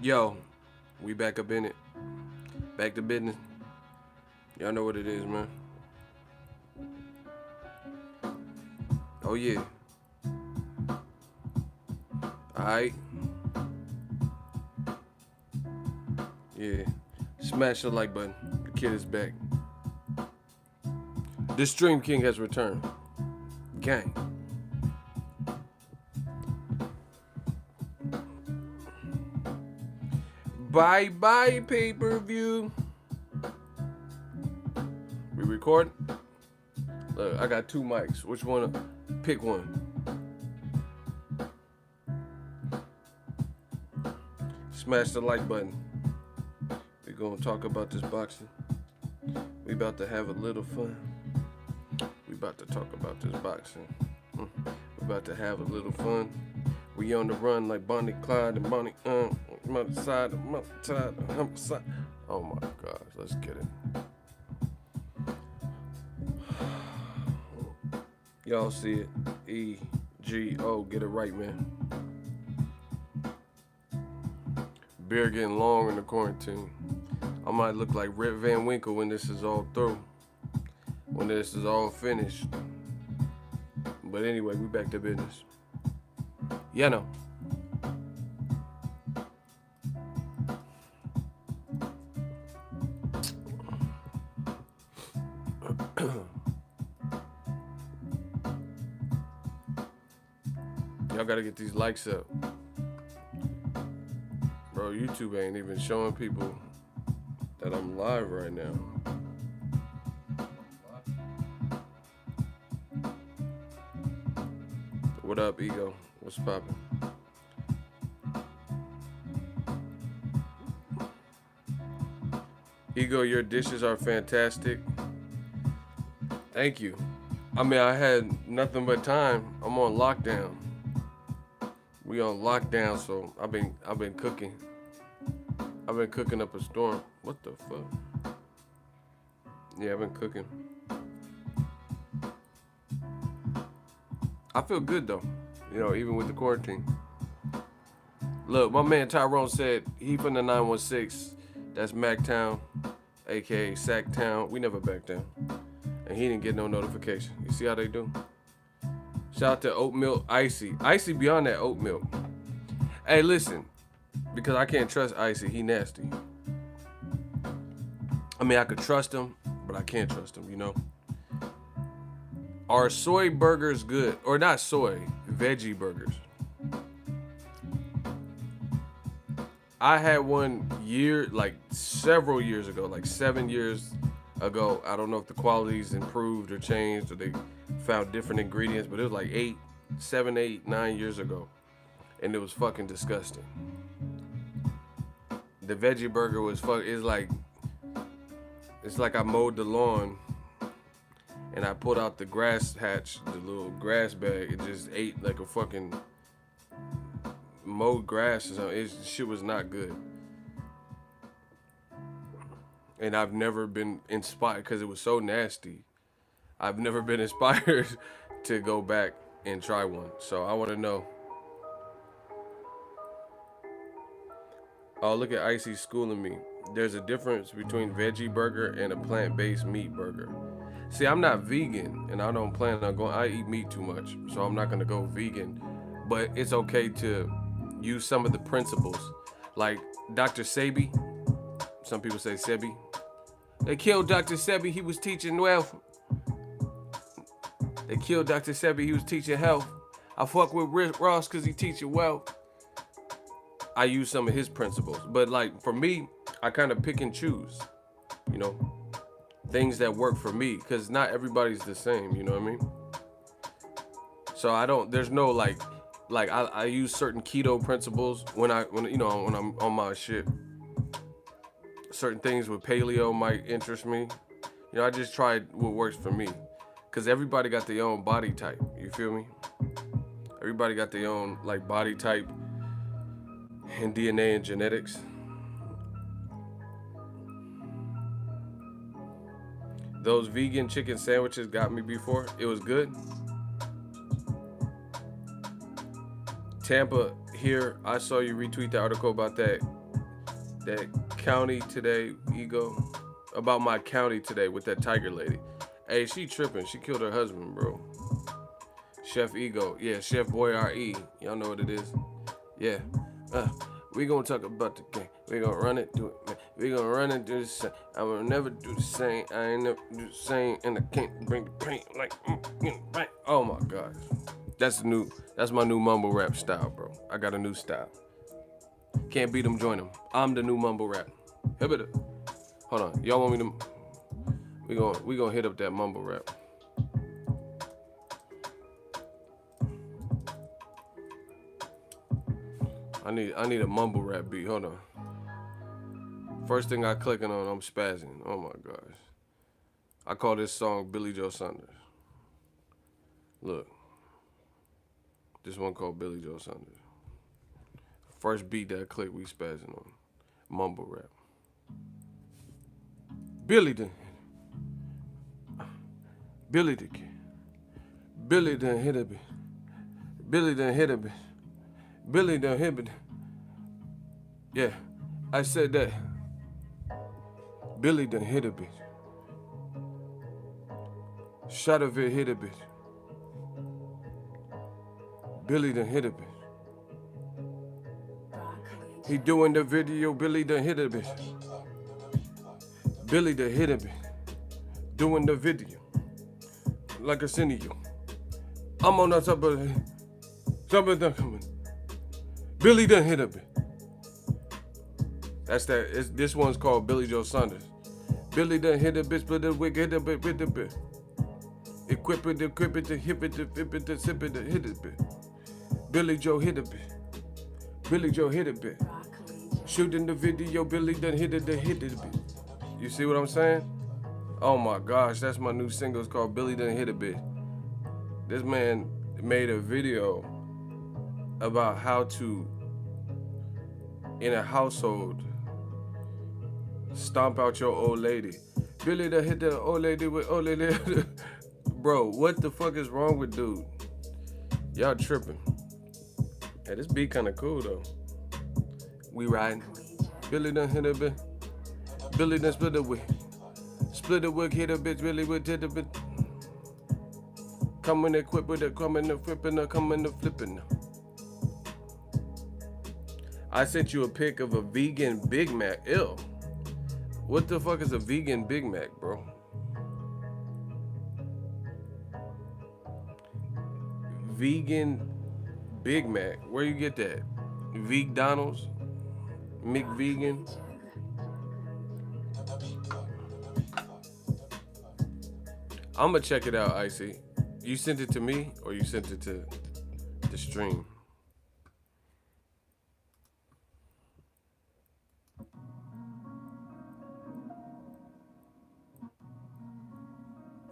Yo, we back up in it. Back to business. Y'all know what it is, man. Oh, yeah. Alright. Yeah. Smash the like button. The kid is back. The Stream King has returned. Gang. Bye-bye, pay-per-view. We record? Look, I got two mics. Which one? Pick one. Smash the like button. We're gonna talk about this boxing. We about to have a little fun. We about to talk about this boxing. We about to have a little fun. We on the run like Bonnie Clyde and Bonnie mother side, hump side. Oh my gosh, let's get it. Y'all see it. E-G-O, get it right, man. Beard getting long in the quarantine. I might look like Rip Van Winkle when this is all through. When this is all finished. But anyway, we back to business. Yeah, no. Y'all gotta get these likes up. Bro, YouTube ain't even showing people that I'm live right now. What up, Ego? What's poppin'? Ego, your dishes are fantastic. Thank you. I mean, I had nothing but time. I'm on lockdown. We on lockdown, so I've been cooking. I've been cooking up a storm. What the fuck? Yeah, I've been cooking. I feel good though, you know, even with the quarantine. Look, my man Tyrone said he from the 916. That's Mactown, aka Sacktown. We never back down, and he didn't get no notification. You see how they do? Shout out to Oat Milk Icy. Icy beyond that oat milk. Hey, listen, because I can't trust Icy. He nasty. I mean, I could trust him, but I can't trust him, you know? Are soy burgers good? Or not soy, veggie burgers. I had one several years ago, like 7 years ago. I don't know if the quality's improved or changed or they found different ingredients, but it was like 7, 8, 9 years ago. And it was fucking disgusting. The veggie burger was it's like I mowed the lawn and I pulled out the grass hatch, the little grass bag. It just ate like a fucking mowed grass or something. Shit was not good. And I've never been inspired because it was so nasty. I've never been inspired to go back and try one. So I want to know. Oh, look at Icy schooling me. There's a difference between veggie burger and a plant-based meat burger. See, I'm not vegan, and I don't plan on going. I eat meat too much, so I'm not gonna go vegan. But it's okay to use some of the principles, like Dr. Sebi. Some people say Sebi. They killed Dr. Sebi. He was teaching wealth. They killed Dr. Sebi. He was teaching health. I fuck with Rick Ross because he teaching wealth. I use some of his principles, but like for me, I kind of pick and choose, you know, things that work for me, because not everybody's the same, you know what I mean? So there's no like I use certain keto principles when I'm on my shit. Certain things with paleo might interest me. You know, I just tried what works for me, because everybody got their own body type, you feel me? Everybody got their own like body type and DNA and genetics. Those vegan chicken sandwiches got me before. It was good. Tampa here, I saw you retweet the article about that that county today, Ego, about my county today with that tiger lady. Hey, she tripping. She killed her husband, bro. Chef Ego. Yeah, Chef Boyar E. Y'all know what it is. Yeah. We gonna talk about the game. We gonna run it, do it, man. We gonna run it, do the same. I will never do the same. I ain't never do the same, and I can't bring the pain like, right. Oh my gosh. That's my new mumble rap style, bro. I got a new style. Can't beat them, join them. I'm the new mumble rap. Hold on. Y'all want me to? We gonna hit up that mumble rap. I need a mumble rap beat. Hold on. First thing I clicking on, I'm spazzing. Oh my gosh. I call this song Billy Joe Saunders. Look. This one called Billy Joe Saunders. First beat that I click, we spazzing on. Mumble rap. Billy done hit a bit. Billy done hit a bit. Billy done hit it. Yeah, I said that. Billy done hit a bit. Shot of it hit a bit. Billy done hit a bit. He doing the video, Billy done hit a bit. Billy done hit a bit. Doing the video. Like a senior. I'm on the top of the coming. Billy done hit a bit. That's that. This one's called Billy Joe Saunders. Billy done hit a bit, split the wig, hit a bit, hit a bit. Equip it, hip it, sip it, hit a bit. Billy Joe hit a bit. Billy Joe hit a bit. Shooting the video, Billy done hit a bit. You see what I'm saying? Oh my gosh, that's my new single. It's called Billy Done Hit a Bit. This man made a video about how to, in a household, stomp out your old lady. Billy done hit the old lady with old lady. Bro, what the fuck is wrong with dude? Y'all tripping. Hey, this beat kinda cool though. We riding. Billy done hit a bit. Billy done split the wig. Split the wig, hit a bitch, Billy would hit a bit. Coming equipped with it, coming and flipping her, coming and flipping her. I sent you a pic of a vegan Big Mac. Ew. What the fuck is a vegan Big Mac, bro? Vegan Big Mac. Where you get that? McDonald's? McVegan? I'm gonna check it out, Icy. You sent it to me or you sent it to the stream?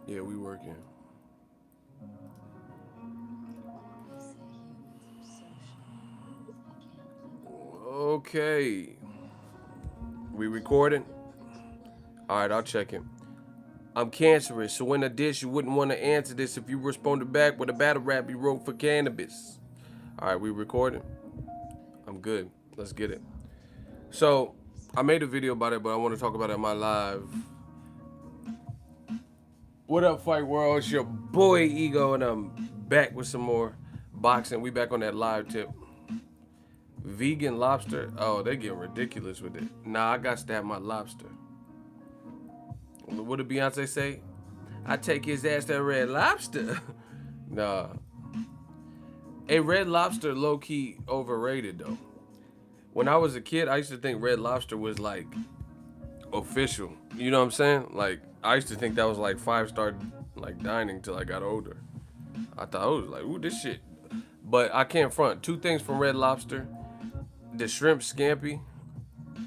Yeah, we working. Okay. We recording? All right, I'll check it. I'm cancerous, so in a dish, you wouldn't want to answer this if you responded back with a battle rap you wrote for cannabis. All right, we recording? I'm good. Let's get it. So, I made a video about it, but I want to talk about it in my live. What up, Fight World? It's your boy, Ego, and I'm back with some more boxing. We back on that live tip. Vegan lobster? Oh, they getting ridiculous with it. Nah, I got to have my lobster. What did Beyonce say? I take his ass to Red Lobster. Nah. Hey, Red Lobster low-key overrated, though. When I was a kid, I used to think Red Lobster was, like, official. You know what I'm saying? Like, I used to think that was, like, 5-star, like, dining till I got older. I thought, it was like, ooh, this shit. But I can't front. 2 things from Red Lobster. The shrimp scampi.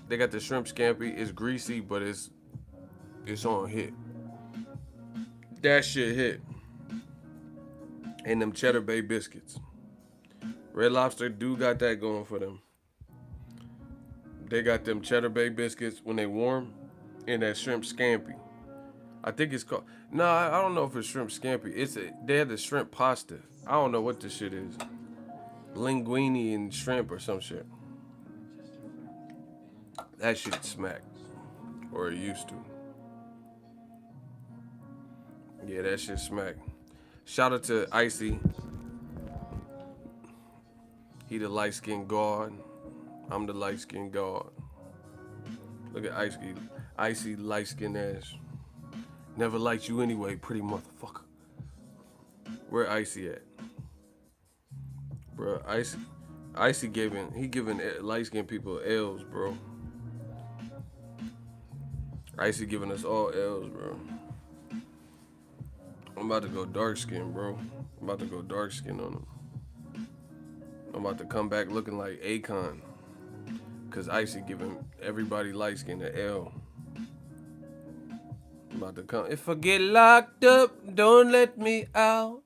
They got the shrimp scampi. It's greasy, but it's on hit. That shit hit. And them Cheddar Bay biscuits. Red Lobster do got that going for them. They got them Cheddar Bay biscuits when they warm, and that shrimp scampi. I think it's called. No, I don't know if it's shrimp scampi. They had the shrimp pasta. I don't know what this shit is. Linguine and shrimp or some shit. That shit smacked. Or it used to. Yeah, that shit smacked. Shout out to Icy. He the light-skinned guard. I'm the light-skinned guard. Look at Icy. Icy light-skinned ass. Never liked you anyway, pretty motherfucker. Where Icy at? Bro, Icy giving light-skinned people L's, bro. Icy giving us all L's, bro. I'm about to go dark skin, bro. I'm about to go dark skin on him. I'm about to come back looking like Akon. Cause Icy giving everybody light skin an L. I'm about to come. If I get locked up, don't let me out.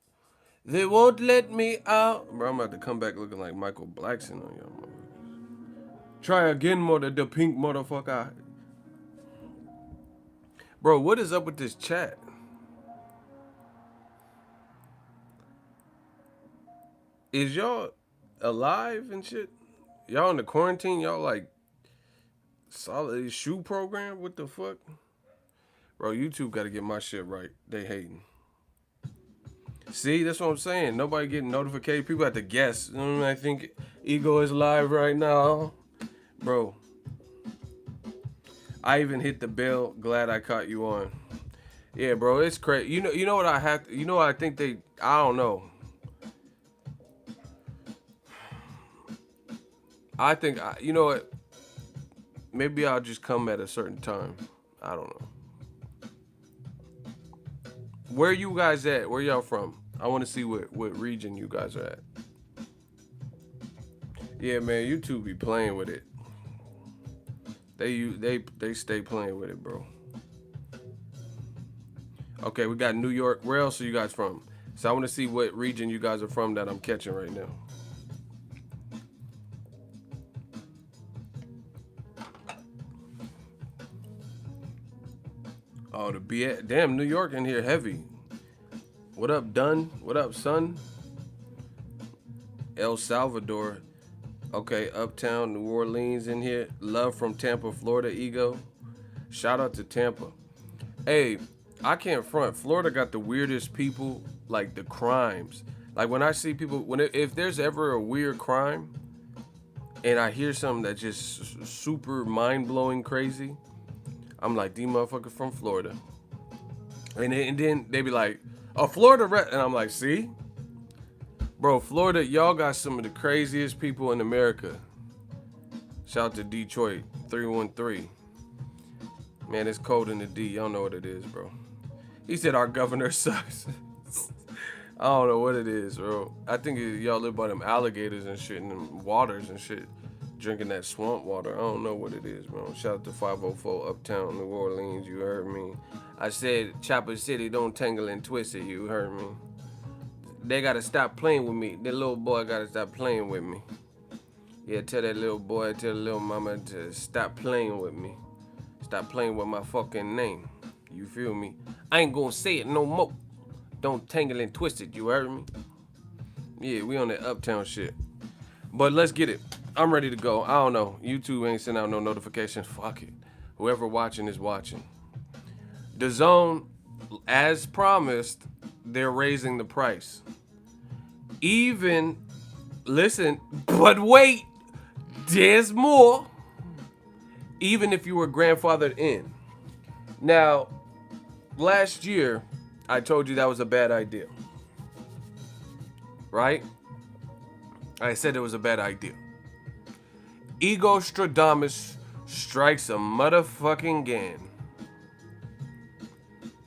They won't let me out. Bro, I'm about to come back looking like Michael Blackson on y'all motherfuckers. Try again, the pink motherfucker. Bro, what is up with this chat? Is y'all alive and shit? Y'all in the quarantine? Y'all like solid shoe program? What the fuck? Bro, YouTube got to get my shit right. They hating. See, that's what I'm saying. Nobody getting notifications. People have to guess. I think Ego is live right now. Bro, I even hit the bell. Glad I caught you on. Yeah, bro, it's crazy. You know what I have to, what I think I don't know. I think, you know what? Maybe I'll just come at a certain time. I don't know. Where you guys at? Where y'all from? I want to see what region you guys are at. Yeah, man, YouTube be playing with it. They stay playing with it, bro. Okay, we got New York. Where else are you guys from? So I want to see what region you guys are from that I'm catching right now. Oh, damn, New York in here heavy. What up, Dunn? What up, son? El Salvador. Okay, Uptown, New Orleans in here. Love from Tampa, Florida, Ego. Shout out to Tampa. Hey, I can't front. Florida got the weirdest people, like the crimes. Like when I see people, if there's ever a weird crime, and I hear something that's just super mind-blowing crazy, I'm like, these motherfuckers from Florida. And then they be like, oh, Florida, and I'm like, see? Bro, Florida, y'all got some of the craziest people in America. Shout out to Detroit, 313. Man, it's cold in the D. Y'all know what it is, bro. He said our governor sucks. I don't know what it is, bro. I think y'all live by them alligators and shit and them waters and shit. Drinking that swamp water. I don't know what it is, bro. Shout out to 504 Uptown, New Orleans. You heard me. I said Chopper City, don't tangle and twist it. You heard me. They got to stop playing with me. That little boy got to stop playing with me. Yeah, tell that little boy, tell the little mama to stop playing with me. Stop playing with my fucking name. You feel me? I ain't gonna say it no more. Don't tangle and twist it. You heard me? Yeah, we on that Uptown shit. But let's get it. I'm ready to go. I don't know. YouTube ain't sending out no notifications. Fuck it. Whoever watching is watching. Dazn, as promised, they're raising the price. Even, listen, but wait, there's more. Even if you were grandfathered in. Now, last year, I told you that was a bad idea. Right? I said it was a bad idea. Ego Stradamus strikes a motherfucking gan.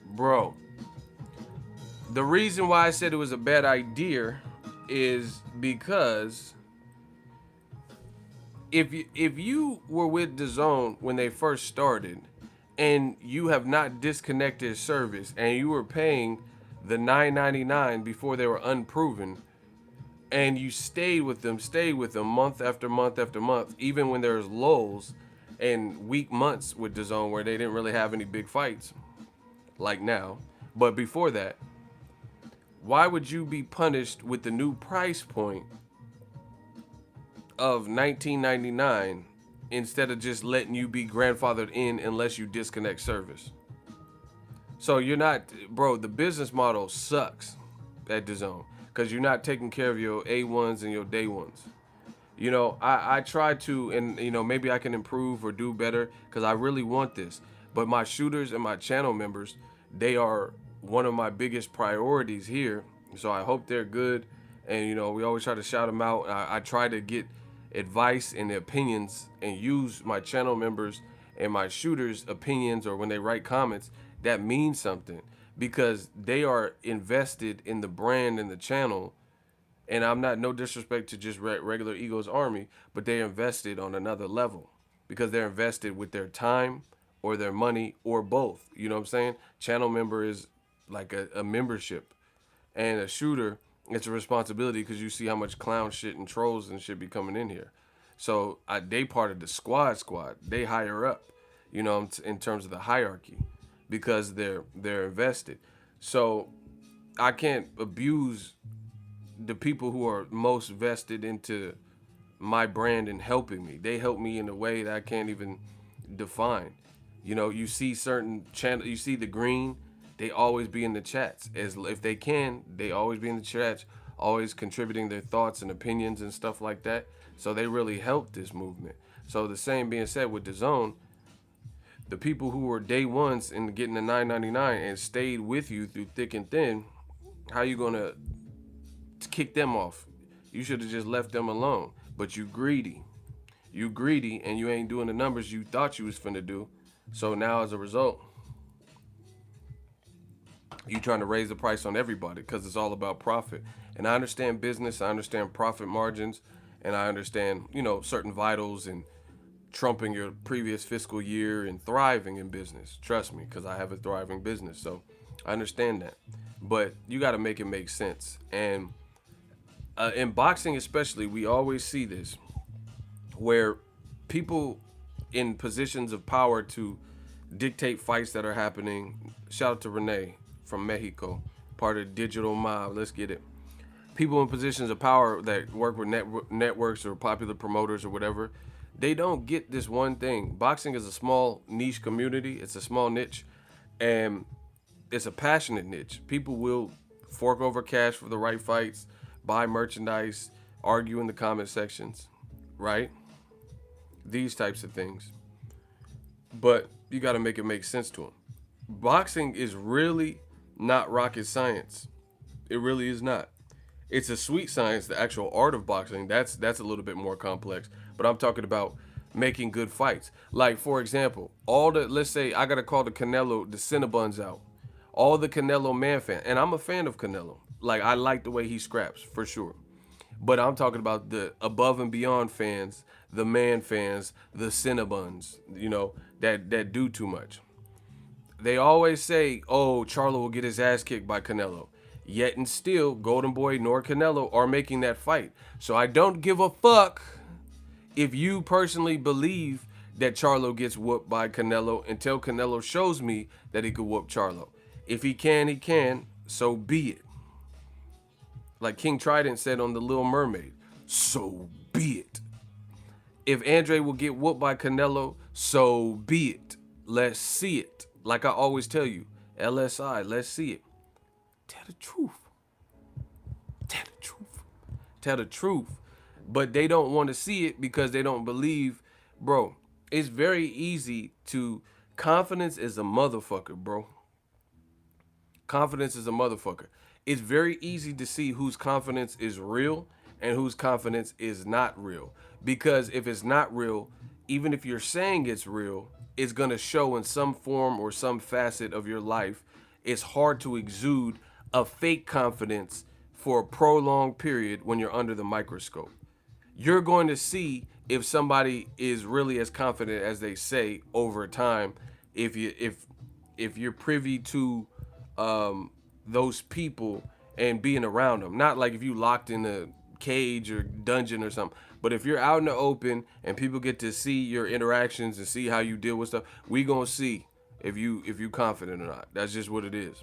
Bro, the reason why I said it was a bad idea is because if you were with Dazn when they first started and you have not disconnected service and you were paying the $9.99 before they were unproven, and you stayed with them month after month after month, even when there's lulls and weak months with Dazn where they didn't really have any big fights like now. But before that, why would you be punished with the new price point of $19.99 instead of just letting you be grandfathered in unless you disconnect service. So you're not, bro, the business model sucks at Dazn because you're not taking care of your A1s and your day ones. You know, I try to, and, you know, maybe I can improve or do better because I really want this. But my shooters and my channel members, they are one of my biggest priorities here. So I hope they're good. And, you know, we always try to shout them out. I try to get advice and opinions and use my channel members and my shooters' opinions, or when they write comments, that means something because they are invested in the brand and the channel. And I'm not, no disrespect to just regular Egos Army, but they're invested on another level because they're invested with their time or their money or both. You know what I'm saying? Channel member is like a membership, and a shooter, it's a responsibility because you see how much clown shit and trolls and shit be coming in here. So they part of the squad. They higher up, you know, in terms of the hierarchy because they're invested. So I can't abuse the people who are most vested into my brand and helping me. They help me in a way that I can't even define. You know, you see certain channel, you see the green, they always be in the chats. As if they can, they always be in the chats, always contributing their thoughts and opinions and stuff like that. So they really help this movement. So the same being said with Dazn, the people who were day ones and getting the $9.99 and stayed with you through thick and thin, how you gonna kick them off? You should have just left them alone. But you greedy. You greedy and you ain't doing the numbers you thought you was finna do. So now as a result, you trying to raise the price on everybody because it's all about profit. And I understand business, I understand profit margins, and I understand, you know, certain vitals and trumping your previous fiscal year and thriving in business. Trust me, because I have a thriving business. So I understand that. But you got to make it make sense. And in boxing especially, we always see this where people in positions of power to dictate fights that are happening. Shout out to Renee from Mexico, part of Digital Mob. Let's get it. People in positions of power that work with networks or popular promoters or whatever, they don't get this one thing. Boxing is a small niche community. It's a small niche, and it's a passionate niche. People will fork over cash for the right fights, buy merchandise, argue in the comment sections, right? These types of things. But you got to make it make sense to them. Boxing is really not rocket science. It really is not. It's a sweet science, the actual art of boxing. That's a little bit more complex. But I'm talking about making good fights. Like, for example, let's say I got to call the Cinnabons out. All the Canelo man fans, and I'm a fan of Canelo. Like, I like the way he scraps, for sure. But I'm talking about the above and beyond fans, the man fans, the Cinnabons, you know, that do too much. They always say, oh, Charlo will get his ass kicked by Canelo. Yet and still, Golden Boy nor Canelo are making that fight. So I don't give a fuck if you personally believe that Charlo gets whooped by Canelo until Canelo shows me that he could whoop Charlo. If he can, he can. So be it. Like King Trident said on The Little Mermaid, so be it. If Andre will get whooped by Canelo, so be it. Let's see it. Like I always tell you, LSI, let's see it. Tell the truth. Tell the truth. Tell the truth. But they don't want to see it because they don't believe. Bro, it's very easy to... Confidence is a motherfucker, bro. Confidence is a motherfucker. It's very easy to see whose confidence is real and whose confidence is not real. Because if it's not real, even if you're saying it's real, it's going to show in some form or some facet of your life. It's hard to exude a fake confidence for a prolonged period when you're under the microscope. You're going to see if somebody is really as confident as they say over time if you're privy to those people and being around them. Not like if you locked in a cage or dungeon or something, but if you're out in the open and people get to see your interactions and see how you deal with stuff, we gonna see if you confident or not. That's just what it is.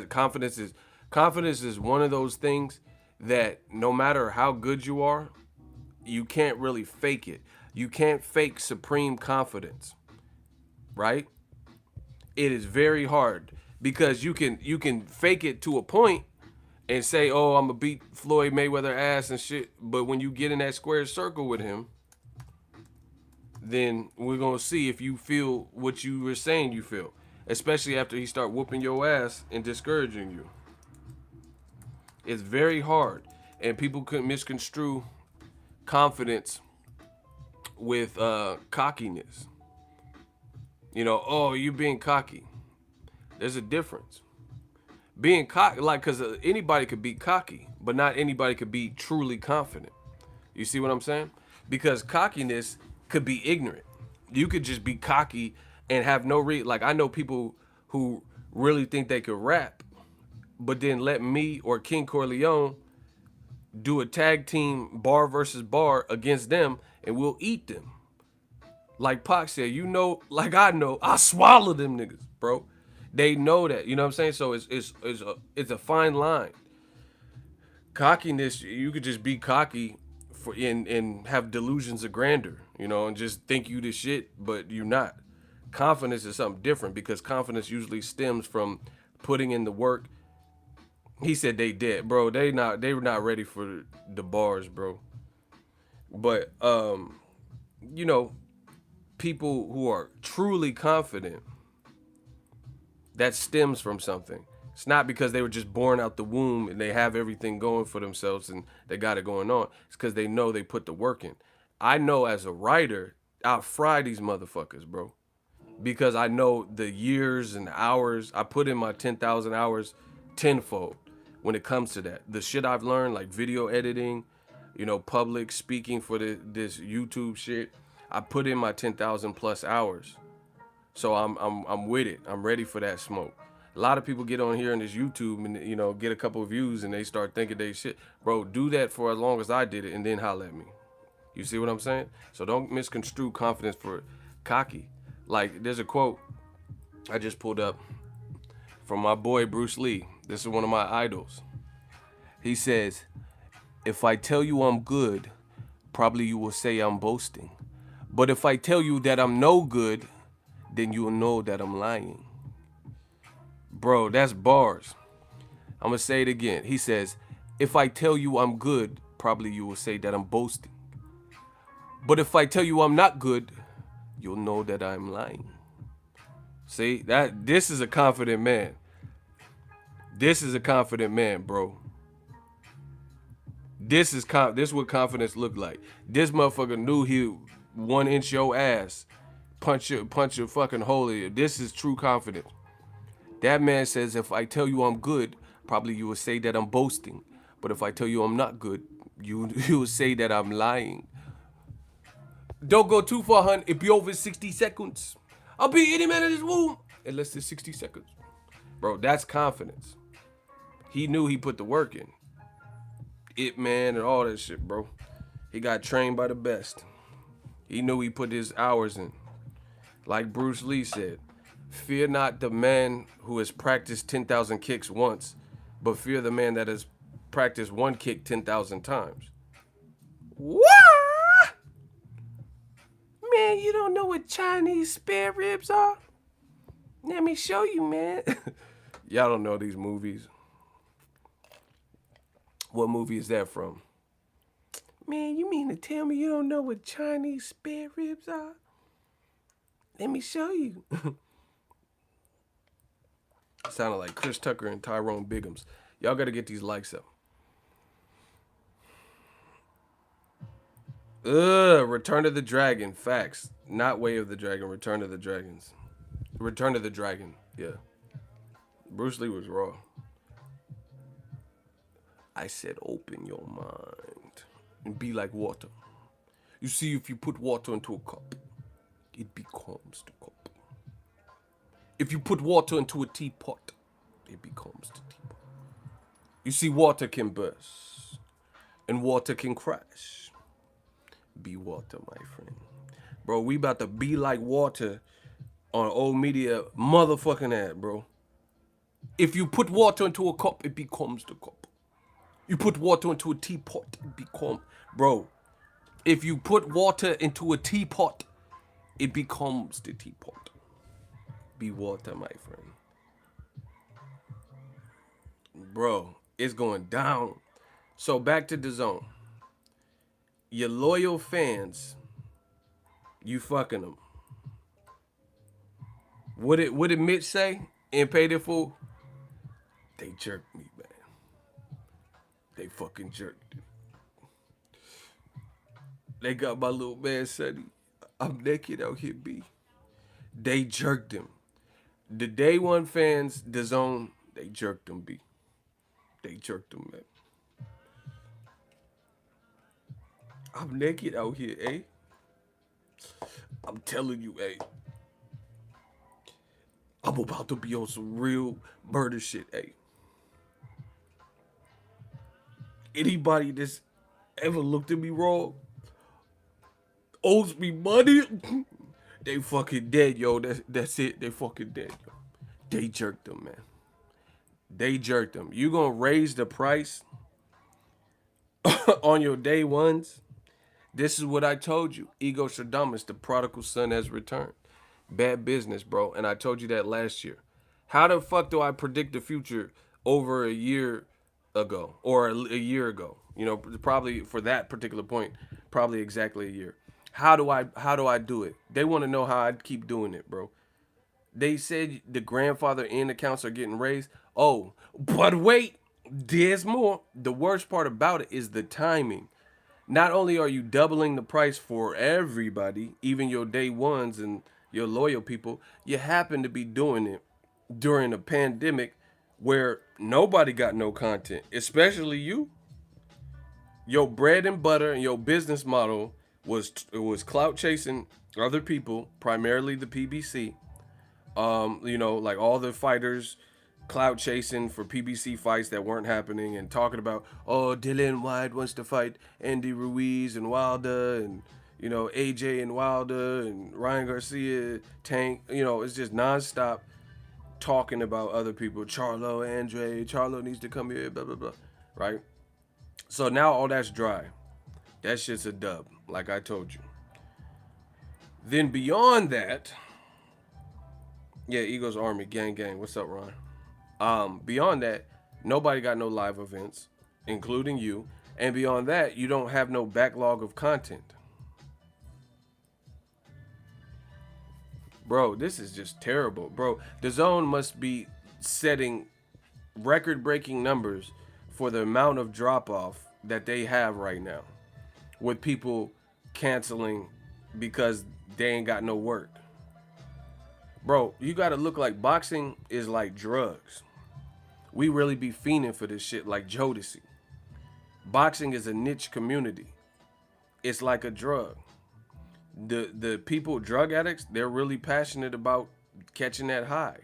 Confidence is one of those things that no matter how good you are, you can't really fake it. You can't fake supreme confidence, right? It is very hard because you can fake it to a point and say, "Oh, I'm gonna beat Floyd Mayweather ass and shit." But when you get in that square circle with him, then we're gonna see if you feel what you were saying you feel, especially after he start whooping your ass and discouraging you. It's very hard, and people could misconstrue confidence with cockiness. You know, oh, you being cocky. There's a difference. Being cocky, like, because anybody could be cocky, but not anybody could be truly confident. You see what I'm saying? Because cockiness could be ignorant. You could just be cocky and have no like, I know people who really think they could rap, but then let me or King Corleone do a tag team bar versus bar against them, and we'll eat them. Like Pac said, you know, like I know, I swallow them niggas, bro. They know that, you know what I'm saying? So it's a fine line. Cockiness, you could just be cocky for and have delusions of grandeur, you know, and just think you the shit, but you're not. Confidence is something different because confidence usually stems from putting in the work. He said they did, bro. They were not ready for the bars, bro. But you know, people who are truly confident, that stems from something. It's not because they were just born out the womb and they have everything going for themselves and they got it going on. It's because they know they put the work in. I know as a writer, I fry these motherfuckers, bro. Because I know the years and hours, I put in my 10,000 hours tenfold when it comes to that. The shit I've learned, like video editing, you know, public speaking for this YouTube shit, I put in my 10,000 plus hours. So I'm with it. I'm ready for that smoke. A lot of people get on here on this YouTube and, you know, get a couple of views and they start thinking they shit. Bro, do that for as long as I did it and then holler at me. You see what I'm saying? So don't misconstrue confidence for cocky. Like, there's a quote I just pulled up from my boy Bruce Lee. This is one of my idols. He says, "If I tell you I'm good, probably you will say I'm boasting. But if I tell you that I'm no good, then you'll know that I'm lying." Bro, that's bars. I'm gonna say it again. He says, "If I tell you I'm good, probably you will say that I'm boasting. But if I tell you I'm not good, you'll know that I'm lying." See, this is a confident man. This is a confident man, bro. This is what confidence looked like. This motherfucker knew he 1-inch your ass, punch your fucking hole in. This is true confidence. That man says, "If I tell you I'm good, probably you will say that I'm boasting. But if I tell you I'm not good, you will say that I'm lying." Don't go too far, hun. It be over 60 seconds. I'll be any man in this room in less than 60 seconds. Bro, that's confidence. He knew he put the work in. It man and all that shit, bro. He got trained by the best. He knew he put his hours in. Like Bruce Lee said, "Fear not the man who has practiced 10,000 kicks once, but fear the man that has practiced one kick 10,000 times." What? Man, you don't know what Chinese spare ribs are? Let me show you, man. Y'all don't know these movies. What movie is that from? Man, you mean to tell me you don't know what Chinese spare ribs are? Let me show you. Sounded like Chris Tucker and Tyrone Biggums. Y'all gotta get these likes up. Return of the Dragon. Facts. Not Way of the Dragon. Return of the Dragons. Return of the Dragon. Yeah. Bruce Lee was raw. I said open your mind and be like water. You see, if you put water into a cup, it becomes the cup. If you put water into a teapot, it becomes the teapot. You see, water can burst and water can crash. Be water, my friend. Bro, we about to be like water on old media motherfucking ad, bro. If you put water into a cup, it becomes the cup. You put water into a teapot, it becomes... Bro, If you put water into a teapot, it becomes the teapot. Be water, my friend. Bro, it's going down. So back to the zone. Your loyal fans, you fucking them. What did Mitch say in Paid in Full? They jerked me, man. They fucking jerked it. They got my little man Sonny. I'm naked out here, B. They jerked him. The day one fans, the zone, they jerked him, B. They jerked him, man. I'm naked out here, eh? I'm telling you, eh? I'm about to be on some real murder shit, eh? Anybody that's ever looked at me wrong, owes me money, they fucking dead, yo. That's it. They fucking dead, yo. They jerked them, man. They jerked them. You gonna raise the price on your day ones? This is what I told you. Ego Stradamus, the prodigal son, has returned. Bad business, bro. And I told you that last year. How the fuck do I predict the future over a year ago or a year ago? You know, probably for that particular point, probably exactly a year. How do I do it? They want to know how I keep doing it, bro. They said the grandfather in accounts are getting raised. Oh, but wait, there's more. The worst part about it is the timing. Not only are you doubling the price for everybody, even your day ones and your loyal people, you happen to be doing it during a pandemic where nobody got no content, especially you. Your bread and butter and your business model was clout chasing other people, primarily the PBC. You know, like all the fighters clout chasing for PBC fights that weren't happening and talking about, oh, Dylan White wants to fight Andy Ruiz and Wilder and, you know, AJ and Wilder and Ryan Garcia, Tank. You know, it's just nonstop talking about other people. Charlo, Andre, Charlo needs to come here, blah, blah, blah. Right? So now all that's dry. That shit's a dub, like I told you. Then beyond that, yeah, Eagles Army, gang, gang. What's up, Ron? Beyond that, nobody got no live events, including you. And beyond that, you don't have no backlog of content. Bro, this is just terrible. Bro, the zone must be setting record-breaking numbers for the amount of drop-off that they have right now with people canceling because they ain't got no work. Bro, you gotta look like boxing is like drugs. We really be fiending for this shit like Jodeci. Boxing is a niche community. It's like a drug. The people, drug addicts, they're really passionate about catching that high.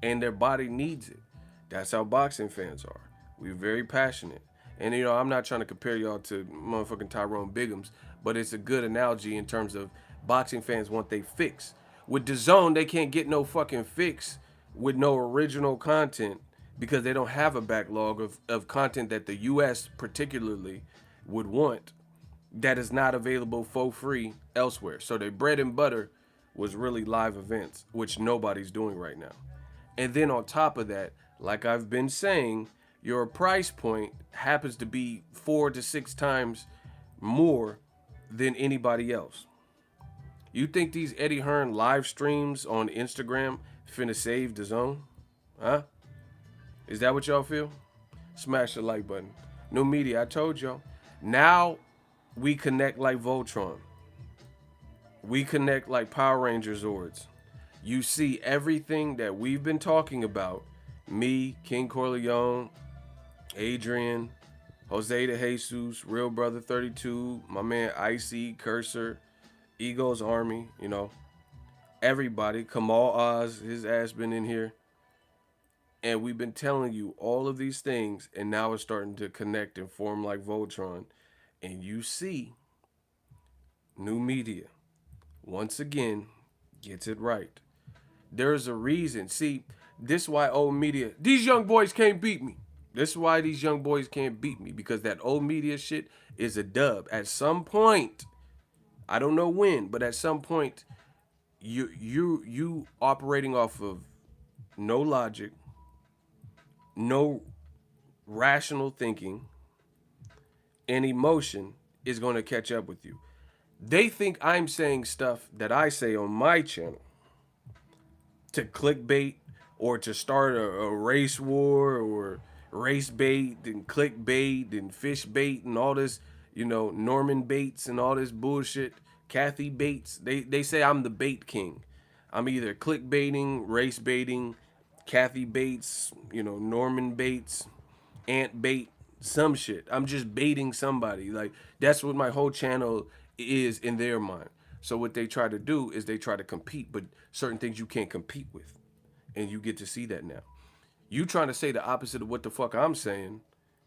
And their body needs it. That's how boxing fans are. We're very passionate. And, you know, I'm not trying to compare y'all to motherfucking Tyrone Biggums, but it's a good analogy in terms of boxing fans want they fix. With DAZN, they can't get no fucking fix with no original content because they don't have a backlog of content that the U.S. particularly would want that is not available for free elsewhere. So their bread and butter was really live events, which nobody's doing right now. And then on top of that, like I've been saying, your price point happens to be 4 to 6 times more than anybody else. You think these Eddie Hearn live streams on Instagram finna save the zone? Huh? Is that what y'all feel? Smash the like button. New media, I told y'all. Now we connect like Voltron. We connect like Power Ranger Zords. You see everything that we've been talking about. Me, King Corleone, Adrian, Jose de Jesus, Real Brother 32, my man Icy, Cursor, Ego's Army, you know, everybody, Kamal Oz, his ass been in here. And we've been telling you all of these things, and now it's starting to connect and form like Voltron. And you see, new media, once again, gets it right. There's a reason. See, this is why old media, these young boys can't beat me. This is why these young boys can't beat me, because that old media shit is a dub. At some point, I don't know when, but at some point, you operating off of no logic, no rational thinking, and emotion is going to catch up with you. They think I'm saying stuff that I say on my channel to clickbait or to start a race war or race bait and clickbait and fish bait and all this, Norman Bates and all this bullshit. Kathy Bates. They say I'm the bait king. I'm either clickbaiting, race baiting, Kathy Bates, Norman Bates, Ant Bait, some shit. I'm just baiting somebody. Like that's what my whole channel is in their mind. So what they try to do is they try to compete, but certain things you can't compete with. And you get to see that now. You trying to say the opposite of what the fuck I'm saying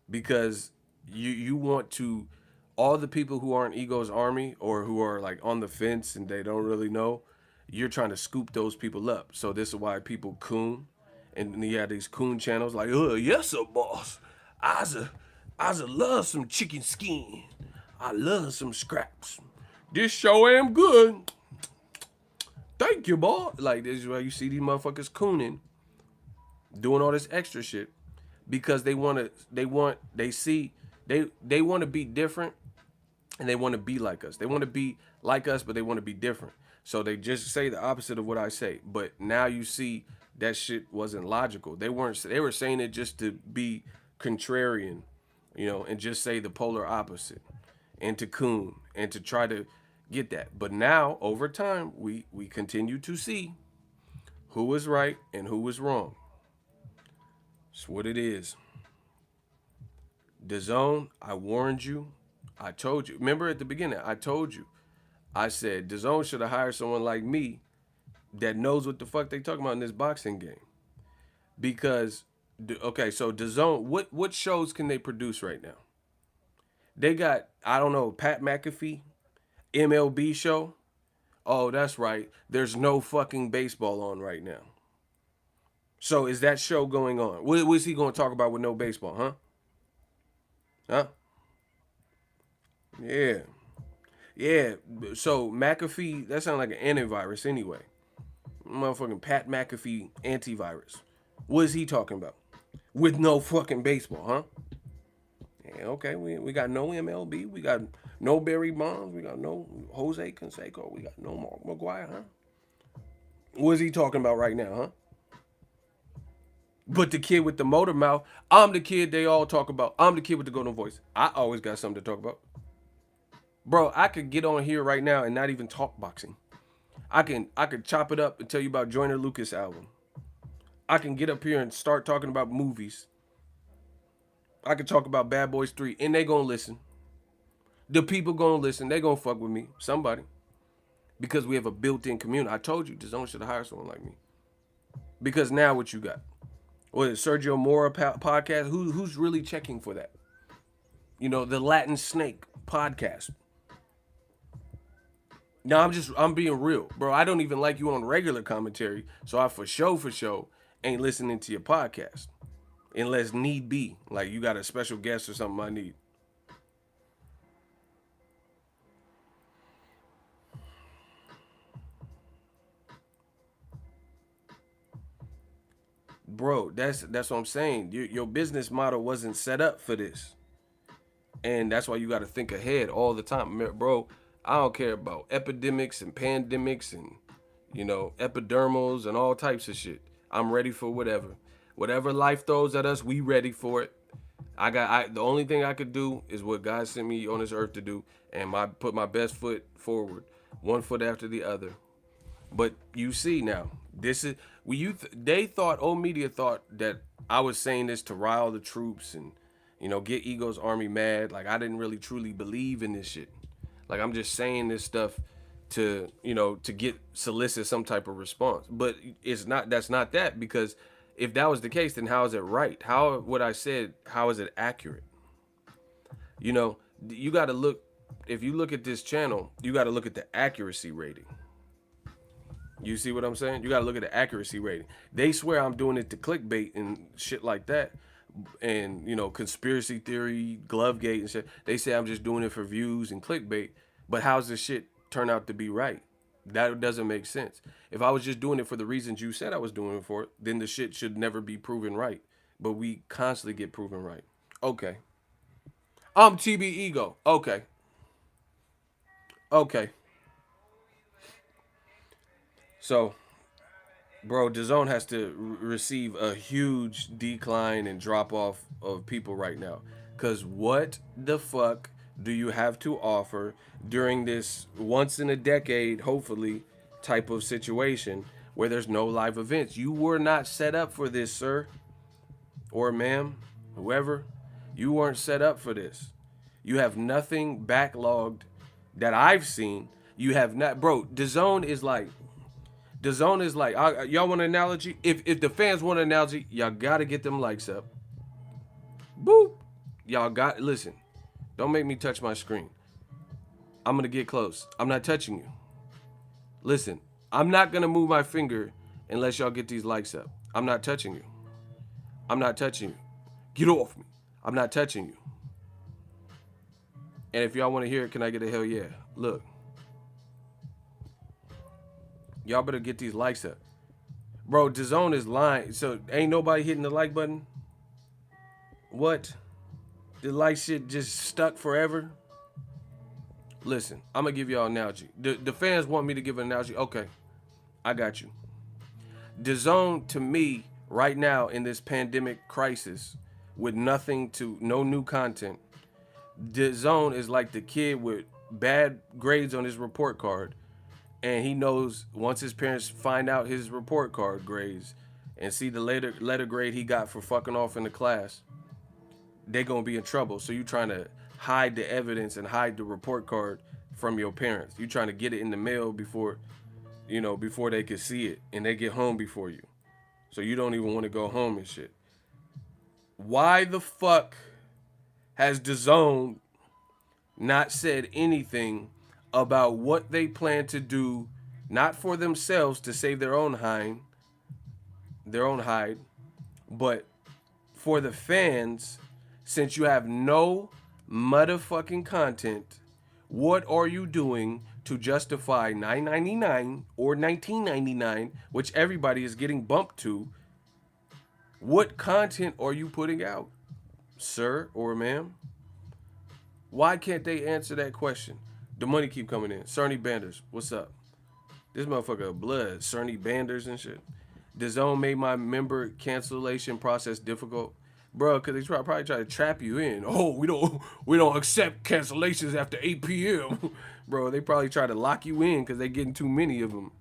because you want to all the people who aren't Ego's army or who are like on the fence and they don't really know, you're trying to scoop those people up. So this is why people coon and you have these coon channels like, yes sir, boss. I's a love some chicken skin. I love some scraps. This show am good. Thank you, boy. Like this is why you see these motherfuckers cooning, doing all this extra shit because they want to. They want to be different, and they want to be like us. They want to be like us, but they want to be different. So they just say the opposite of what I say. But now you see that shit wasn't logical. They weren't. They were saying it just to be contrarian, and just say the polar opposite, and to coon, and to try to get that. But now, over time, we continue to see who was right and who was wrong. It's what it is. Dazn, I warned you. I told you. Remember at the beginning, I told you. I said Dazn should have hired someone like me that knows what the fuck they talking about in this boxing game. Because, okay, so Dazn, what shows can they produce right now? They got, I don't know, Pat McAfee, MLB show. Oh, that's right. There's no fucking baseball on right now. So is that show going on? What is he going to talk about with no baseball, huh? Huh? Yeah. Yeah. So McAfee, that sounds like an antivirus anyway. Motherfucking Pat McAfee antivirus. What is he talking about? With no fucking baseball, huh? Yeah, okay, we got no MLB, we got no Barry Bonds, we got no Jose Canseco, we got no Mark McGuire, huh? What is he talking about right now, huh? But the kid with the motor mouth, I'm the kid they all talk about. I'm the kid with the golden voice. I always got something to talk about. Bro, I could get on here right now and not even talk boxing. I could chop it up and tell you about Joyner Lucas album. I can get up here and start talking about movies. I can talk about Bad Boys 3 and they gonna listen. The people gonna listen. They gonna fuck with me. Somebody. Because we have a built-in community. I told you, Dazn should hire someone like me. Because now what you got? What is Sergio Mora podcast? Who's really checking for that? The Latin Snake podcast. No, I'm being real, bro. I don't even like you on regular commentary, so I for sure ain't listening to your podcast. Unless need be. Like you got a special guest or something I need. Bro, that's what I'm saying. Your business model wasn't set up for this. And that's why you got to think ahead all the time. Bro, I don't care about epidemics and pandemics and, epidermals and all types of shit. I'm ready for whatever. Whatever life throws at us, we ready for it. The only thing I could do is what God sent me on this earth to do, and put my best foot forward, one foot after the other. But you see now, this is old media thought that I was saying this to rile the troops and get Ego's army mad. Like I didn't really truly believe in this shit. Like I'm just saying this stuff to to solicit some type of response. But that's not that, because if that was the case, then how is it right? How what I said, how is it accurate? You got to look, if you look at this channel, you got to look at the accuracy rating. You see what I'm saying? You got to look at the accuracy rating. They swear I'm doing it to clickbait and shit like that. And, conspiracy theory, Glovegate and shit. They say I'm just doing it for views and clickbait. But how's this shit turn out to be right. That doesn't make sense. If I was just doing it for the reasons you said I was doing it for, then the shit should never be proven right. But we constantly get proven right. Okay. I'm TB Ego. Okay. Okay. So, bro, DAZN has to receive a huge decline and drop off of people right now. Because what the fuck do you have to offer during this once in a decade, hopefully, type of situation where there's no live events? You were not set up for this, sir. Or ma'am, whoever. You weren't set up for this. You have nothing backlogged that I've seen. You have not, bro. The zone is like, y'all want an analogy? If the fans want an analogy, y'all gotta get them likes up. Boop. Y'all got, listen. Don't make me touch my screen. I'm gonna get close. I'm not touching you. Listen, I'm not gonna move my finger unless y'all get these likes up. I'm not touching you. I'm not touching you. Get off me. I'm not touching you. And if y'all want to hear it, can I get a hell yeah? Look. Y'all better get these likes up. Bro, DAZN is lying. So ain't nobody hitting the like button? What? The like shit just stuck forever? Listen, I'm going to give y'all an analogy. The fans want me to give an analogy. Okay, I got you. DAZN, to me, right now in this pandemic crisis, with no new content, DAZN is like the kid with bad grades on his report card, and he knows once his parents find out his report card grades and see the letter grade he got for fucking off in the class, they gonna be in trouble. So you trying to hide the evidence and hide the report card from your parents. You trying to get it in the mail before they could see it, and they get home before you. So you don't even want to go home and shit. Why the fuck has DAZN not said anything about what they plan to do, not for themselves to save their own hide, but for the fans? Since you have no motherfucking content, what are you doing to justify $9.99 or $19.99, which everybody is getting bumped to? What content are you putting out, sir or ma'am? Why can't they answer that question? The money keep coming in. Cerny Banders, what's up? This motherfucker blood. Cerny Banders and shit. DAZN made my member cancellation process difficult. Bro, because they probably try to trap you in. Oh, we don't accept cancellations after 8 p.m. Bro, they probably try to lock you in because they getting too many of them.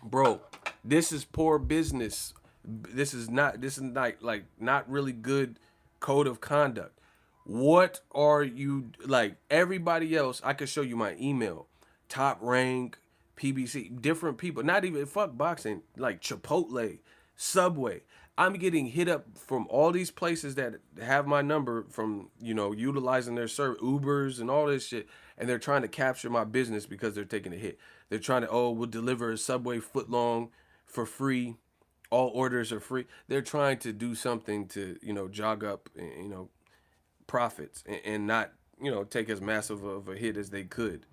Bro, this is poor business. This is not not really good code of conduct. What are you, like everybody else? I could show you my email. Top Rank, PBC, different people. Not even fuck boxing, like Chipotle, Subway. I'm getting hit up from all these places that have my number from, utilizing their service, Ubers and all this shit, and they're trying to capture my business because they're taking a hit. They're trying to, we'll deliver a Subway footlong for free. All orders are free. They're trying to do something to, jog up, profits and not, take as massive of a hit as they could.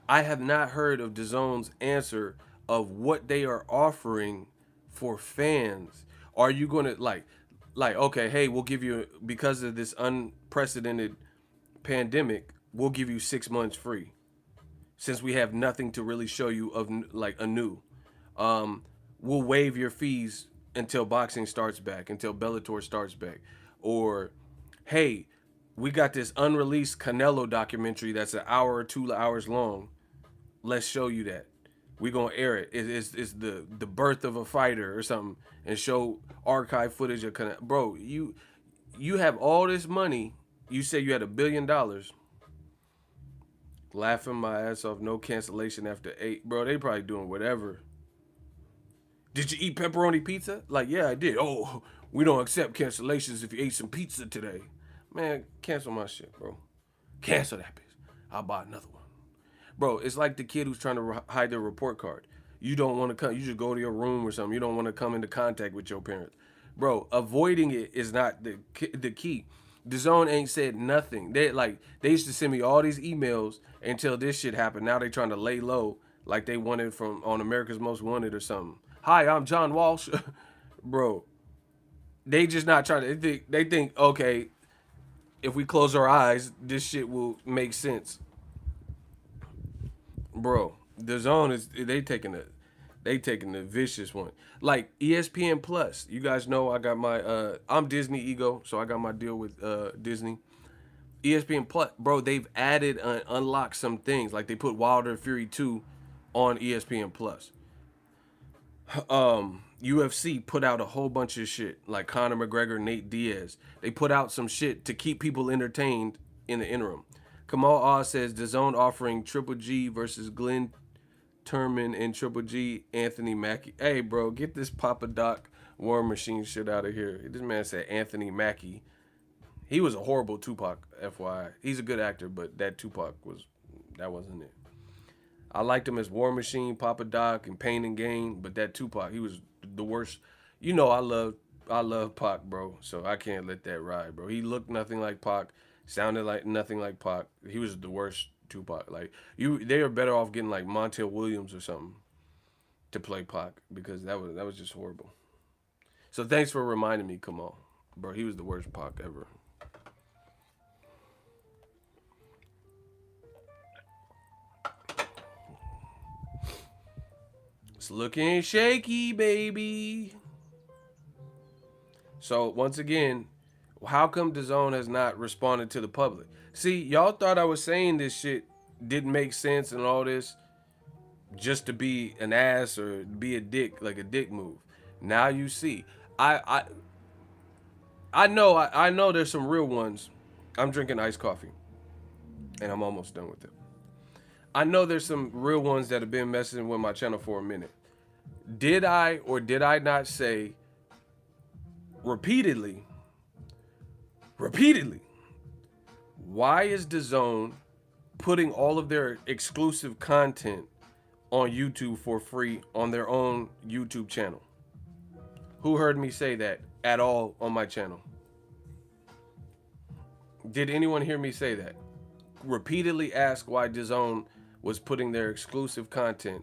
I have not heard of DAZN's answer of what they are offering for fans. Are you going to like, okay, hey, we'll give you, because of this unprecedented pandemic, we'll give you 6 months free, since we have nothing to really show you of like anew. We'll waive your fees until boxing starts back, until Bellator starts back. Or, hey, we got this unreleased Canelo documentary that's an hour or 2 hours long. Let's show you that. We're going to air it. It's the birth of a fighter or something, and show archive footage of Canelo. Bro, you have all this money. You say you had $1 billion. Laughing my ass off, no cancellation after 8. Bro, they probably doing whatever. Did you eat pepperoni pizza? Like, yeah, I did. Oh, we don't accept cancellations if you ate some pizza today. Man, cancel my shit, bro. Cancel that bitch. I'll buy another one. Bro, it's like the kid who's trying to hide their report card. You don't want to come. You just go to your room or something. You don't want to come into contact with your parents. Bro, avoiding it is not the key. DAZN ain't said nothing. They used to send me all these emails until this shit happened. Now they trying to lay low like they wanted from on America's Most Wanted or something. Hi, I'm John Walsh. Bro, they just not trying to they think okay, if we close our eyes, this shit will make sense. Bro, the zone is they taking the vicious one. Like ESPN Plus. You guys know I got my I'm Disney ego, so I got my deal with Disney. ESPN Plus, bro, they've added and unlocked some things. Like they put Wilder Fury 2 on ESPN Plus. UFC put out a whole bunch of shit like Conor McGregor, Nate Diaz. They put out some shit to keep people entertained in the interim. Kamal Oz says DAZN offering Triple G versus Glenn Turman and Triple G Anthony Mackie. Hey, bro, get this Papa Doc War Machine shit out of here. This man said Anthony Mackie. He was a horrible Tupac, FYI. He's a good actor, but that wasn't it. I liked him as War Machine, Papa Doc, and Pain and Gain, but that Tupac, he was the worst. You know I love Pac, bro, so I can't let that ride, bro. He looked nothing like Pac, sounded like nothing like Pac. He was the worst Tupac. Like they are better off getting like Montel Williams or something to play Pac because that was just horrible. So thanks for reminding me, Kamal, bro. He was the worst Pac ever. It's looking shaky, baby. So once again, how come DAZN has not responded to the public? See, y'all thought I was saying this shit didn't make sense and all this just to be an ass or be a dick, like a dick move. Now you see. I know there's some real ones. I'm drinking iced coffee. And I'm almost done with it. I know there's some real ones that have been messing with my channel for a minute. Did I or did I not say repeatedly, why is DAZN putting all of their exclusive content on YouTube for free on their own YouTube channel? Who heard me say that at all on my channel? Did anyone hear me say that? Repeatedly ask why DAZN was putting their exclusive content.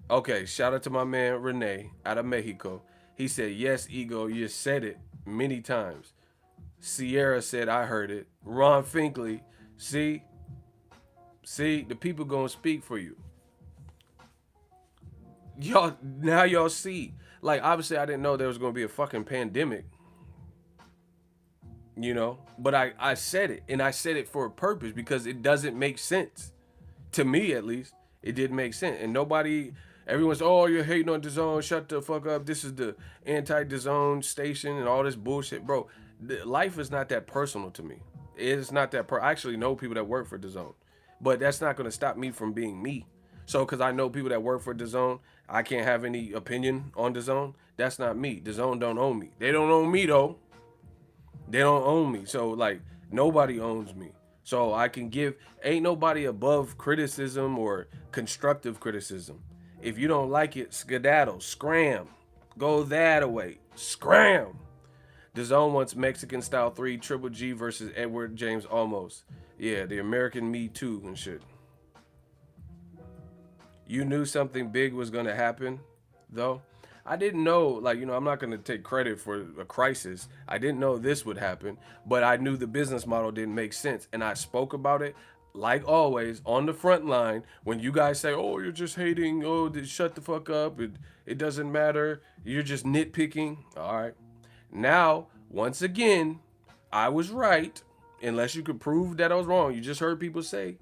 Okay, shout out to my man Renee out of Mexico. He said, yes, Ego, you said it many times. Sierra said, I heard it. Ron Finkley, see, the people gonna speak for you. Y'all see. Like, obviously, I didn't know there was gonna be a fucking pandemic. You know? But I said it, and I said it for a purpose because it doesn't make sense. To me, at least, it didn't make sense. And everyone's, oh, you're hating on DAZN, shut the fuck up. This is the anti-DAZN station and all this bullshit. Bro, life is not that personal to me. It's not that I actually know people that work for DAZN. But that's not going to stop me from being me. So, because I know people that work for DAZN, I can't have any opinion on DAZN. That's not me. DAZN don't own me. They don't own me, though. They don't own me. So, like, nobody owns me. So I can ain't nobody above criticism or constructive criticism. If you don't like it, skedaddle, scram, go that away, scram. DAZN wants Mexican style 3 Triple G versus Edward James Olmos. Yeah, the American Me Too and shit. You knew something big was gonna happen, though. I didn't know, like, you know, I'm not going to take credit for a crisis. I didn't know this would happen, but I knew the business model didn't make sense. And I spoke about it, like always, on the front line. When you guys say, oh, you're just hating, oh, shut the fuck up, it doesn't matter, you're just nitpicking. All right. Now, once again, I was right, unless you could prove that I was wrong. You just heard people say.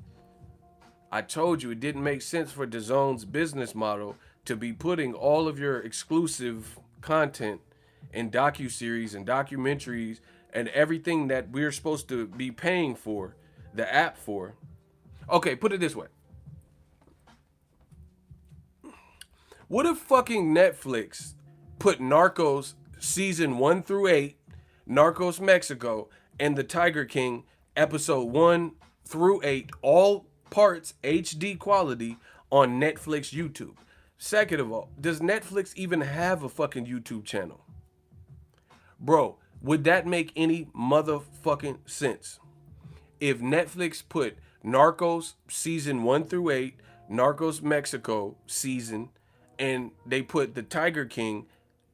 I told you it didn't make sense for DAZN's business model to be putting all of your exclusive content and docuseries and documentaries and everything that we're supposed to be paying for, the app for. Okay, put it this way. What if fucking Netflix put Narcos season 1 through 8, Narcos Mexico, and The Tiger King episode 1 through 8, all parts HD quality on Netflix YouTube? Second of all, does Netflix even have a fucking YouTube channel? Bro, Would that make any motherfucking sense? If Netflix put Narcos season 1 through 8, Narcos Mexico season, and they put The Tiger King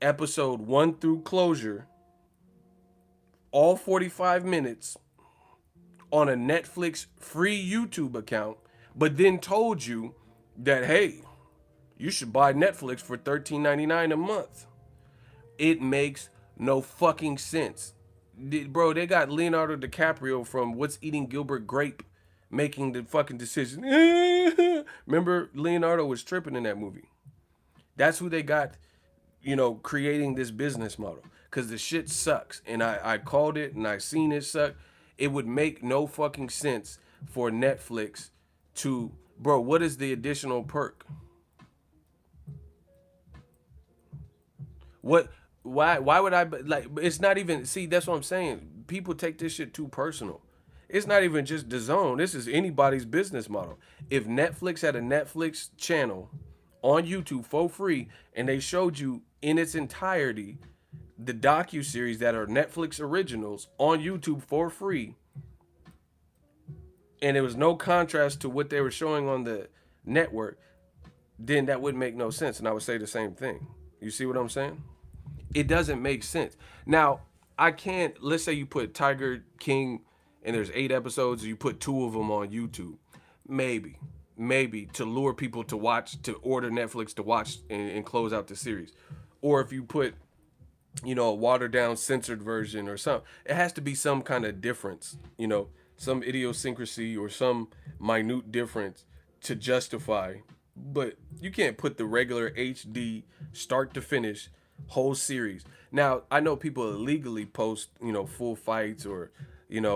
episode 1 through closure, all 45 minutes on a Netflix free YouTube account, but then told you that, hey, you should buy Netflix for $13.99 a month. It makes no fucking sense. Bro, they got Leonardo DiCaprio from What's Eating Gilbert Grape making the fucking decision. Remember, Leonardo was tripping in that movie. That's who they got, creating this business model. Because the shit sucks. And I called it and I seen it suck. It would make no fucking sense for Netflix to, bro, what is the additional perk? Why would I, like, it's not even, see, that's what I'm saying. People take this shit too personal. It's not even just Dazn. This is anybody's business model. If Netflix had a Netflix channel on YouTube for free and they showed you in its entirety the docuseries that are Netflix originals on YouTube for free, and there was no contrast to what they were showing on the network, then that wouldn't make no sense. And I would say the same thing. You see what I'm saying? It doesn't make sense. Now, I can't, let's say you put Tiger King and there's 8 episodes, you put 2 of them on YouTube. Maybe to lure people to watch, to order Netflix to watch and close out the series. Or if you put, a watered down censored version or something, it has to be some kind of difference, some idiosyncrasy or some minute difference to justify. But you can't put the regular HD start to finish whole series. Now, I know people illegally post, full fights or,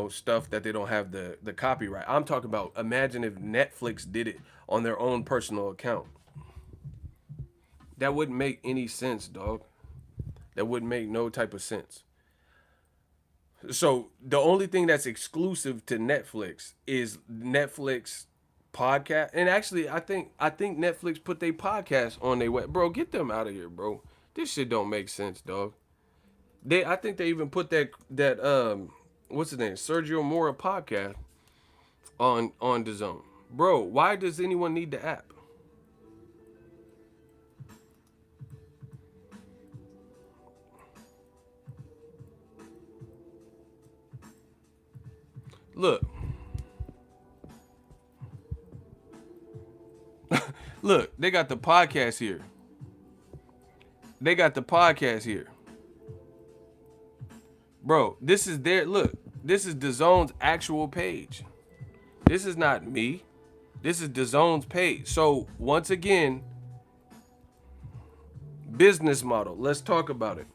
stuff that they don't have the copyright. I'm talking about, imagine if Netflix did it on their own personal account. That wouldn't make any sense, dog. That wouldn't make no type of sense. So the only thing that's exclusive to Netflix is Netflix podcast. And actually, I think Netflix put their podcast on their web. Bro, get them out of here, bro. This shit don't make sense, dog. I think they even put that what's his name, Sergio Mora podcast on Dazn. Bro, why does anyone need the app? Look. Look, they got the podcast here. Bro, this is this is Dazon's actual page. This is not me. This is Dazon's page. So, once again, business model. Let's talk about it.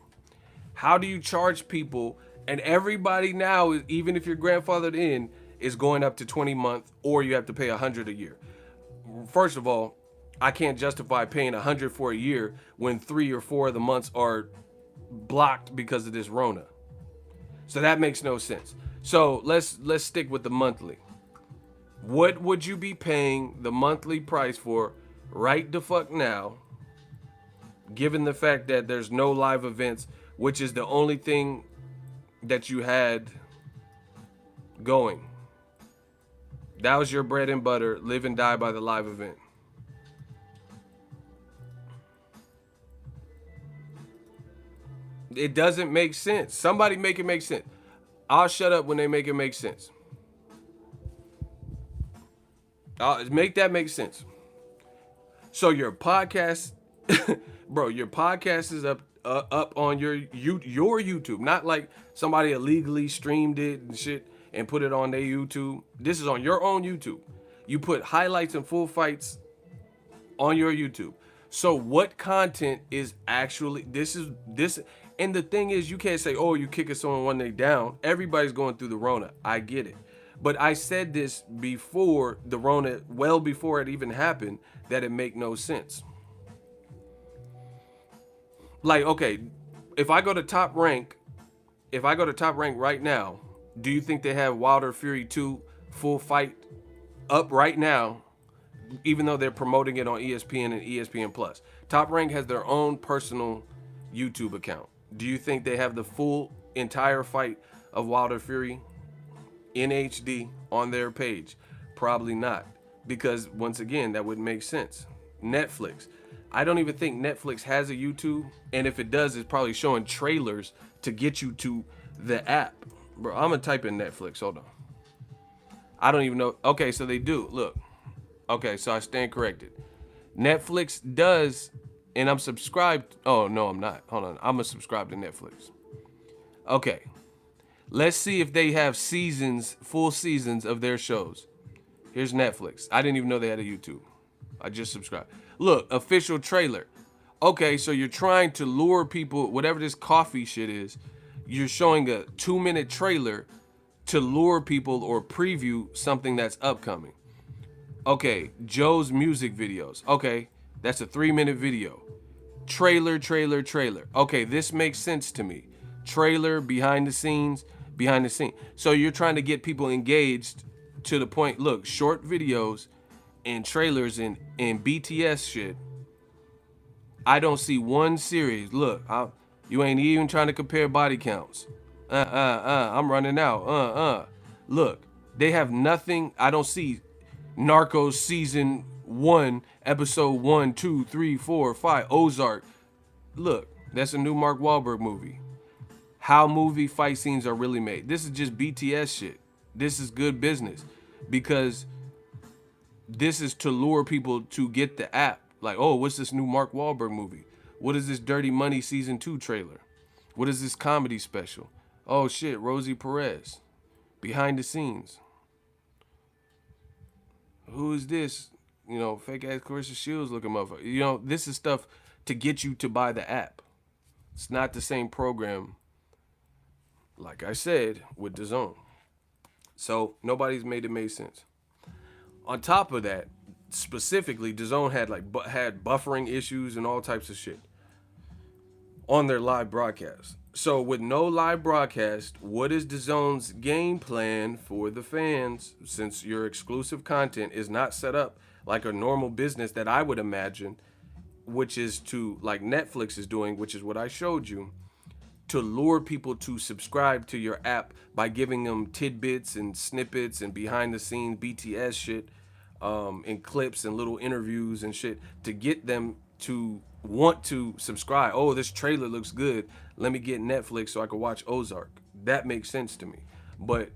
How do you charge people? And everybody now, even if you're grandfathered in, is going up to 20 months, or you have to pay $100 a year. First of all, I can't justify paying $100 for a year when 3 or 4 of the months are blocked because of this Rona. So that makes no sense. So let's stick with the monthly. What would you be paying the monthly price for right the fuck now, given the fact that there's no live events, which is the only thing that you had going? That was your bread and butter, live and die by the live event. It doesn't make sense. Somebody make it make sense. I'll shut up when they make it make sense. Make that make sense. So your podcast, bro, your podcast is up on your YouTube, not like somebody illegally streamed it and shit and put it on their YouTube. This is on your own YouTube. You put highlights and full fights on your YouTube. So what content is actually this? And the thing is, you can't say, oh, you kicking someone when they down. Everybody's going through the Rona. I get it. But I said this before the Rona, well before it even happened, that it make no sense. Like, okay, if I go to Top Rank right now, do you think they have Wilder Fury 2 full fight up right now, even though they're promoting it on ESPN and ESPN Plus? Top Rank has their own personal YouTube account. Do you think they have the full entire fight of Wilder Fury in HD on their page? Probably not, because once again, that wouldn't make sense. Netflix. I don't even think Netflix has a YouTube, and if it does, it's probably showing trailers to get you to the app. Bro, I'm gonna type in Netflix. Hold on. I don't even know. Okay, so they do. Look. Okay, so I stand corrected. Netflix does, and I'm subscribed. Oh, no, I'm not. Hold on. I'm gonna subscribe to Netflix. Okay. Let's see if they have seasons, full seasons of their shows. Here's Netflix. I didn't even know they had a YouTube. I just subscribed. Look, official trailer. Okay, so you're trying to lure people, whatever this coffee shit is, you're showing a 2-minute trailer to lure people or preview something that's upcoming. Okay, Joe's music videos. Okay, that's a 3-minute video. Trailer. Okay, this makes sense to me. Trailer, behind the scenes. So you're trying to get people engaged to the point. Look, short videos and trailers and BTS shit. I don't see one series. Look, you ain't even trying to compare body counts. I'm running out. Look, they have nothing. I don't see Narcos season 1, episode 1, 2, 3, 4, 5, Ozark. Look, that's a new Mark Wahlberg movie. How movie fight scenes are really made. This is just BTS shit. This is good business because this is to lure people to get the app. Like, oh, what's this new Mark Wahlberg movie? What is this Dirty Money season 2 trailer? What is this comedy special? Oh shit, Rosie Perez. Behind the scenes. Who is this? You know, fake ass Clarissa Shields looking motherfucker. You know, this is stuff to get you to buy the app. It's not the same program, like I said, with Dazn. So nobody's made it make sense. On top of that, specifically, Dazn had buffering issues and all types of shit on their live broadcast. So with no live broadcast, what is Dazn's game plan for the fans, since your exclusive content is not set up like a normal business that I would imagine, which is to, like Netflix is doing, which is what I showed you, to lure people to subscribe to your app by giving them tidbits and snippets and behind the scenes BTS shit, and clips and little interviews and shit to get them to want to subscribe. Oh, this trailer looks good. Let me get Netflix so I can watch Ozark. That makes sense to me. But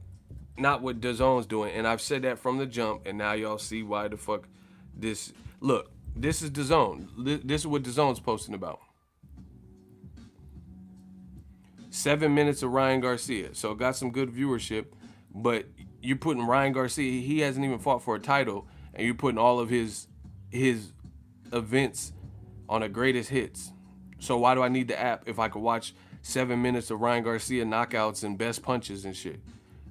not what Dazn's doing. And I've said that from the jump, and now y'all see why the fuck this. Look, this is Dazn. This is what Dazn's posting about. 7 minutes of Ryan Garcia. So it got some good viewership, but you're putting Ryan Garcia, he hasn't even fought for a title, and you're putting all of his events on a greatest hits. So why do I need the app if I could watch 7 minutes of Ryan Garcia knockouts and best punches and shit?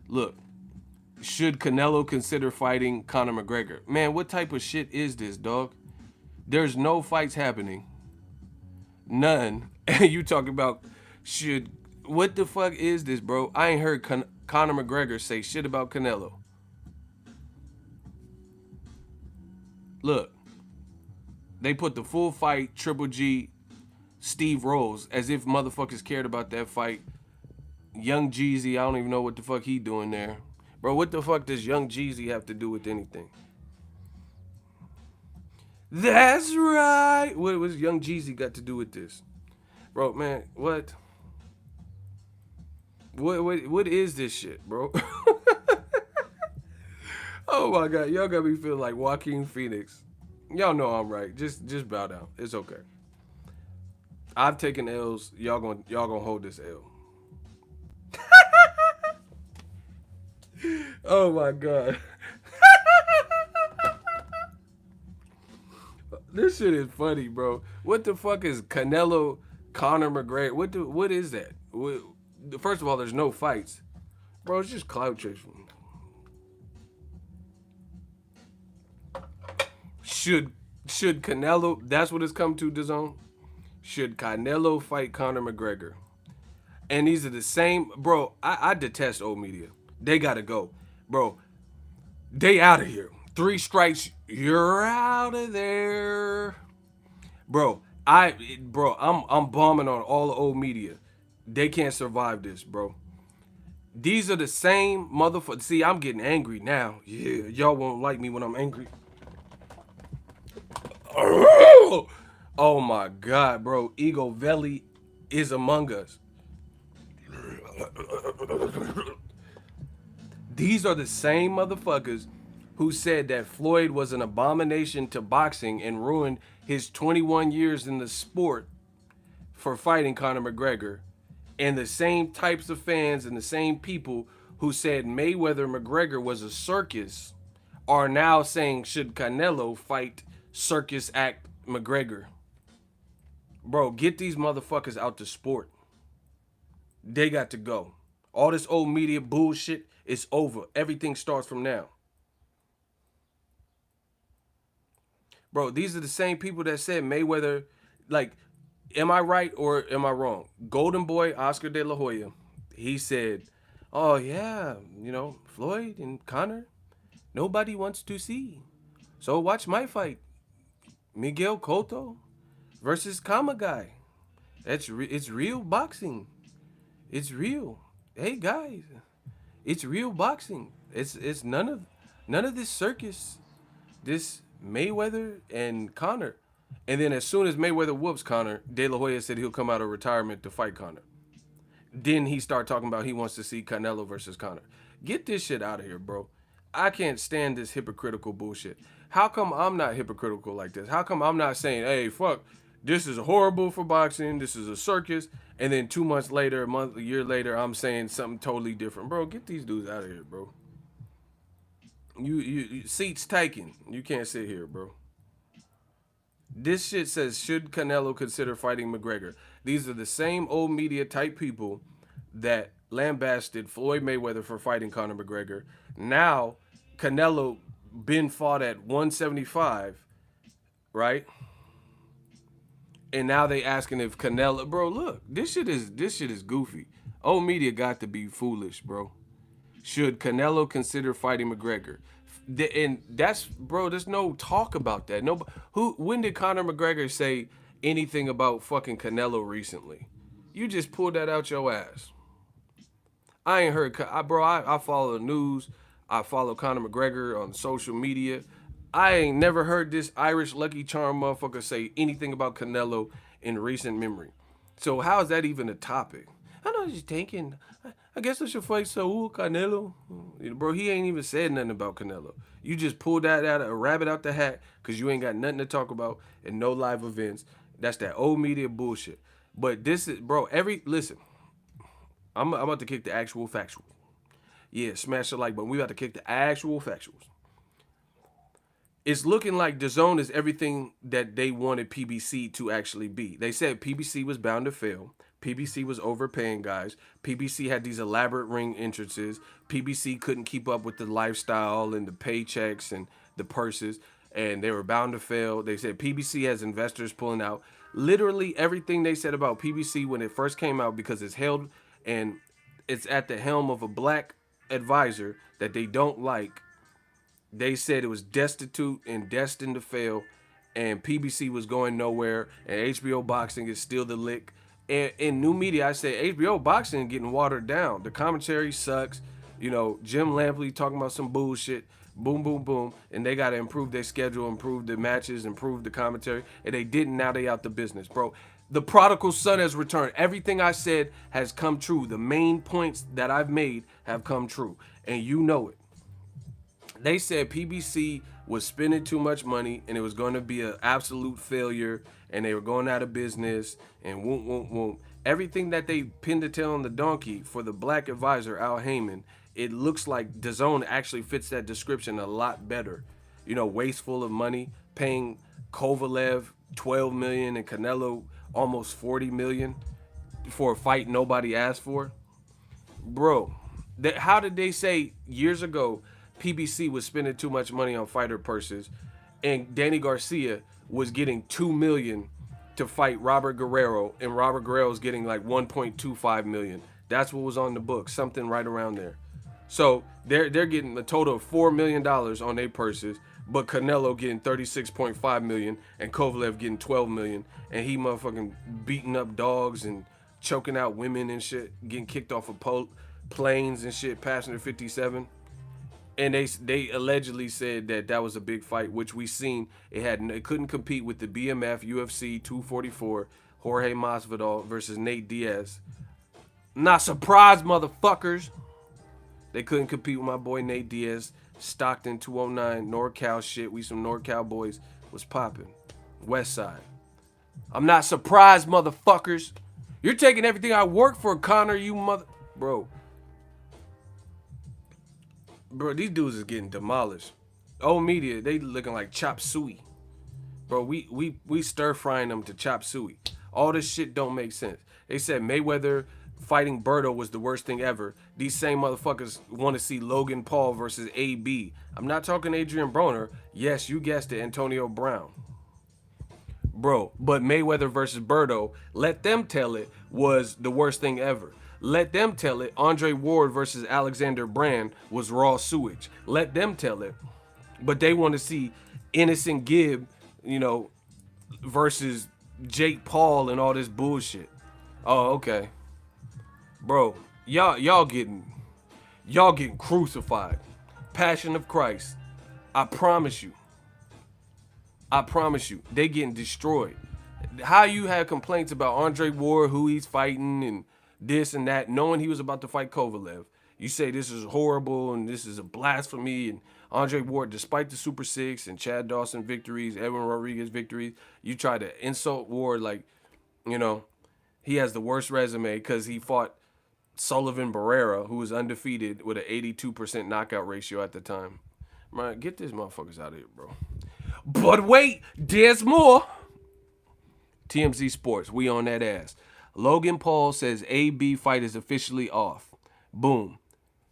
Look, should Canelo consider fighting Conor McGregor? Man, what type of shit is this, dog? There's no fights happening. None. And you talk about should... What the fuck is this, bro? I ain't heard Conor McGregor say shit about Canelo. Look, they put the full fight, Triple G, Steve Rose, as if motherfuckers cared about that fight. Young Jeezy, I don't even know what the fuck he doing there. Bro, what the fuck does Young Jeezy have to do with anything? That's right. What was Young Jeezy got to do with this? Bro, man, what? What is this shit, bro? Oh my God, y'all got me feeling like Joaquin Phoenix. Y'all know I'm right. Just bow down. It's okay. I've taken L's. Y'all gonna hold this L. Oh my God. This shit is funny, bro. What the fuck is Canelo, Conor McGregor? What is that? First of all, there's no fights. Bro, it's just clout chasing. Should Canelo, that's what it's come to, Dazn? Should Canelo fight Conor McGregor? And these are the same, bro, I detest old media. They gotta go. Bro, they out of here. 3 strikes, you're out of there. Bro, I'm bombing on all the old media. They can't survive this, bro. These are the same motherfuckers. See, I'm getting angry now. Yeah, y'all won't like me when I'm angry. Oh my God, bro. Ego Valley is among us. These are the same motherfuckers who said that Floyd was an abomination to boxing and ruined his 21 years in the sport for fighting Conor McGregor. And the same types of fans and the same people who said Mayweather McGregor was a circus are now saying should Canelo fight circus act McGregor. Bro, get these motherfuckers out the sport. They got to go. All this old media bullshit is over. Everything starts from now. Bro, these are the same people that said Mayweather, like, am I right or am I wrong? Golden Boy, Oscar De La Hoya, he said, oh yeah, Floyd and Conor, nobody wants to see. So watch my fight. Miguel Cotto versus Kama guy. It's real boxing. It's real. Hey guys, it's real boxing. It's none of this circus. This Mayweather and Conor. And then as soon as Mayweather whoops Conor, De La Hoya said he'll come out of retirement to fight Conor. Then he started talking about he wants to see Canelo versus Conor. Get this shit out of here, bro. I can't stand this hypocritical bullshit. How come I'm not hypocritical like this? How come I'm not saying, hey, fuck, this is horrible for boxing, this is a circus, and then 2 months later, a year later, I'm saying something totally different. Bro, get these dudes out of here, bro. You seats taken. You can't sit here, bro. This shit says, should Canelo consider fighting McGregor? These are the same old media type people that lambasted Floyd Mayweather for fighting Conor McGregor. Now, Canelo been fought at 175, right? And now they asking if Canelo, bro, look, this shit is goofy. Old media got to be foolish, bro. Should Canelo consider fighting McGregor? And that's, bro, there's no talk about that. When did Conor McGregor say anything about fucking Canelo recently? You just pulled that out your ass. I ain't heard, I follow the news. I follow Conor McGregor on social media. I ain't never heard this Irish Lucky Charm motherfucker say anything about Canelo in recent memory. So how is that even a topic? I know he's thinking, I guess I should fight Saul Canelo. Bro, he ain't even said nothing about Canelo. You just pulled that out a rabbit out the hat because you ain't got nothing to talk about and no live events. That's that old media bullshit. But this is, bro, listen, I'm about to kick the actual factuals. Yeah, smash the like button. We about to kick the actual factuals. It's looking like Dazn is everything that they wanted PBC to actually be. They said PBC was bound to fail. PBC was overpaying guys. PBC had these elaborate ring entrances. PBC couldn't keep up with the lifestyle and the paychecks and the purses, and they were bound to fail. They said PBC has investors pulling out. Literally everything they said about PBC when it first came out, because it's held and it's at the helm of a black advisor that they don't like. They said it was destitute and destined to fail, and PBC was going nowhere, and HBO Boxing is still the lick. And in new media, I say HBO Boxing is getting watered down. The commentary sucks. Jim Lampley talking about some bullshit. Boom, boom, boom. And they got to improve their schedule, improve the matches, improve the commentary. And they didn't. Now they out the business, bro. The prodigal son has returned. Everything I said has come true. The main points that I've made have come true. And you know it. They said PBC was spending too much money and it was going to be an absolute failure and they were going out of business and whoop. Everything that they pinned the tail on the donkey for the black advisor, Al Heyman, it looks like Dazn actually fits that description a lot better. Wasteful of money, paying Kovalev $12 million and Canelo almost $40 million for a fight nobody asked for. Bro, how did they say years ago PBC was spending too much money on fighter purses and Danny Garcia was getting $2 million to fight Robert Guerrero, and Robert Guerrero's getting like $1.25 million. That's what was on the book, something right around there. So they're getting a total of $4 million on their purses, but Canelo getting $36.5 million and Kovalev getting $12 million, and he motherfucking beating up dogs and choking out women and shit, getting kicked off of planes and shit, passenger 57. And they allegedly said that was a big fight, which we seen. It couldn't compete with the BMF UFC 244 Jorge Masvidal versus Nate Diaz. Not surprised, motherfuckers. They couldn't compete with my boy Nate Diaz. Stockton 209 NorCal shit. We some NorCal boys was popping. West Side. I'm not surprised, motherfuckers. You're taking everything I work for, Connor. You mother, bro. Bro, these dudes is getting demolished. Old media, they looking like chop suey. Bro, we stir frying them to chop suey. All this shit don't make sense. They said Mayweather fighting Berto was the worst thing ever. These same motherfuckers want to see Logan Paul versus AB. I'm not talking Adrian Broner. Yes, you guessed it, Antonio Brown. Bro, but Mayweather versus Berto, let them tell it, was the worst thing ever. Let them tell it, Andre Ward versus Alexander Brand was raw sewage. Let them tell it. But they want to see Innocent Gibb, versus Jake Paul and all this bullshit. Oh, okay. Bro, y'all getting crucified. Passion of Christ. I promise you. They getting destroyed. How you have complaints about Andre Ward, who he's fighting, and this and that, knowing he was about to fight Kovalev. You say this is horrible and this is a blasphemy, and Andre Ward, despite the Super Six and Chad Dawson victories, Edwin Rodriguez victories, you try to insult Ward like, he has the worst resume because he fought Sullivan Barrera, who was undefeated with an 82% knockout ratio at the time. Man, get these motherfuckers out of here, bro. But wait, there's more. TMZ Sports, we on that ass. Logan Paul says AB fight is officially off. Boom.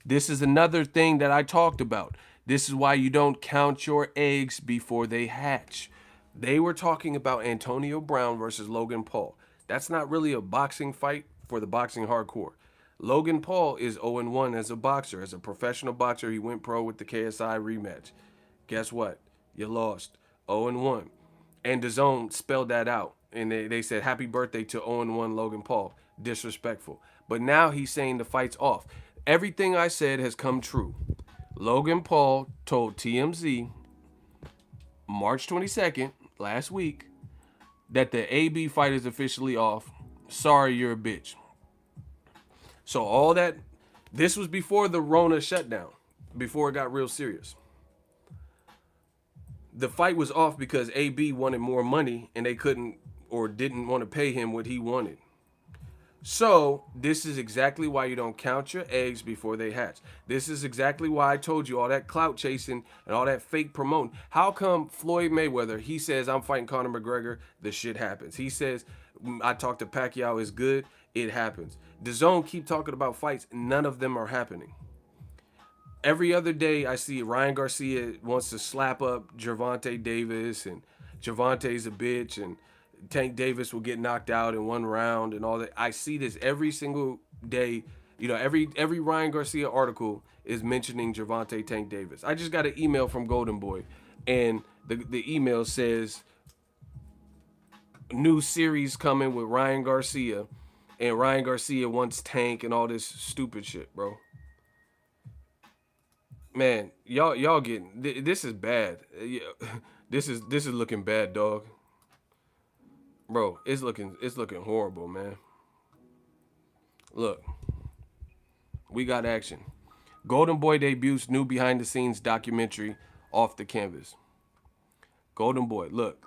This is another thing that I talked about. This is why you don't count your eggs before they hatch. They were talking about Antonio Brown versus Logan Paul. That's not really a boxing fight for the boxing hardcore. Logan Paul is 0-1 as a boxer. As a professional boxer, he went pro with the KSI rematch. Guess what? You lost. 0-1. And Dazn spelled that out. And they said, happy birthday to 0-1 Logan Paul. Disrespectful. But now he's saying the fight's off. Everything I said has come true. Logan Paul told TMZ March 22nd, last week, that the AB fight is officially off. Sorry, you're a bitch. So all that, this was before the Rona shutdown, before it got real serious. The fight was off because AB wanted more money and they couldn't or didn't want to pay him what he wanted. So this is exactly why you don't count your eggs before they hatch. This is exactly why I told you all that clout chasing and all that fake promoting. How come Floyd Mayweather, he says, I'm fighting Conor McGregor, the shit happens. He says, I talked to Pacquiao, is good, it happens. DAZN keep talking about fights, none of them are happening. Every other day I see Ryan Garcia wants to slap up Gervonta Davis, and Gervonta's a bitch, and Tank Davis will get knocked out in one round and all that. I see this every single day. Every Ryan Garcia article is mentioning Gervonta Tank Davis. I just got an email from Golden Boy, and the email says new series coming with Ryan Garcia, and Ryan Garcia wants Tank and all this stupid shit, bro. Man, y'all getting this is bad. This is looking bad, dog. Bro, it's looking horrible, man. Look, we got action. Golden Boy debuts new behind-the-scenes documentary, Off the Canvas. Golden Boy, look.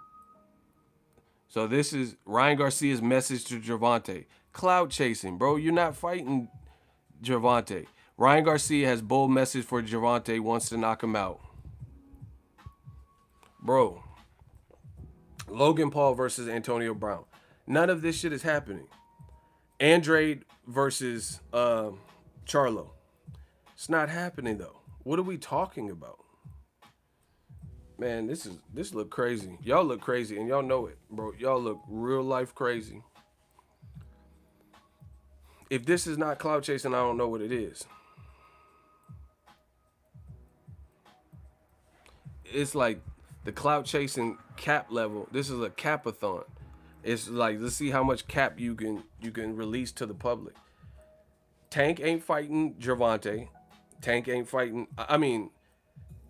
So this is Ryan Garcia's message to Gervonta. Clout chasing, bro. You're not fighting Gervonta. Ryan Garcia has bold message for Gervonta, wants to knock him out. Bro. Logan Paul versus Antonio Brown. None of this shit is happening. Andrade versus Charlo. It's not happening though. What are we talking about? Man, this look crazy. Y'all look crazy and y'all know it, bro. Y'all look real life crazy. If this is not clout chasing, I don't know what it is. It's like the clout chasing cap level. This is a capathon. It's like, let's see how much cap you can release to the public. Tank ain't fighting Gervonta. Tank ain't fighting. I mean,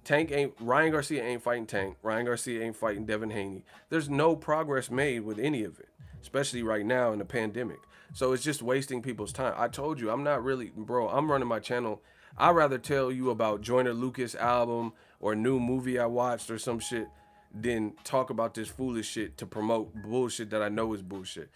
Tank ain't. Ryan Garcia ain't fighting Tank. Ryan Garcia ain't fighting Devin Haney. There's no progress made with any of it, especially right now in the pandemic. So it's just wasting people's time. I told you, I'm not really, bro. I'm running my channel. I'd rather tell you about Joyner Lucas album or new movie I watched or some shit than talk about this foolish shit to promote bullshit that I know is bullshit.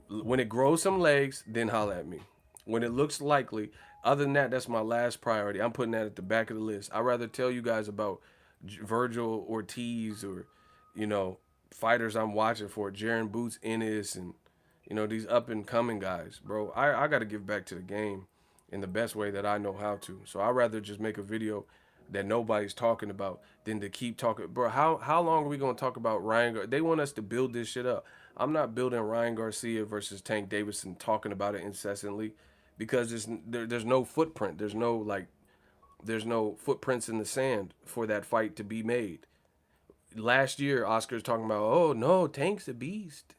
When it grows some legs, then holla at me. When it looks likely, other than that, that's my last priority. I'm putting that at the back of the list. I'd rather tell you guys about Virgil Ortiz or, you know, fighters I'm watching for, Jaron Boots Ennis and, you know, these up and coming guys, bro. I got to give back to the game in the best way that I know how to. So I'd rather just make a video that nobody's talking about than to keep talking. Bro, how long are we going to talk about They want us to build this shit up. I'm not building Ryan Garcia versus Tank Davidson talking about it incessantly because there's no footprint. There's no footprints in the sand for that fight to be made. Last year, Oscar's talking about, oh no, Tank's a beast.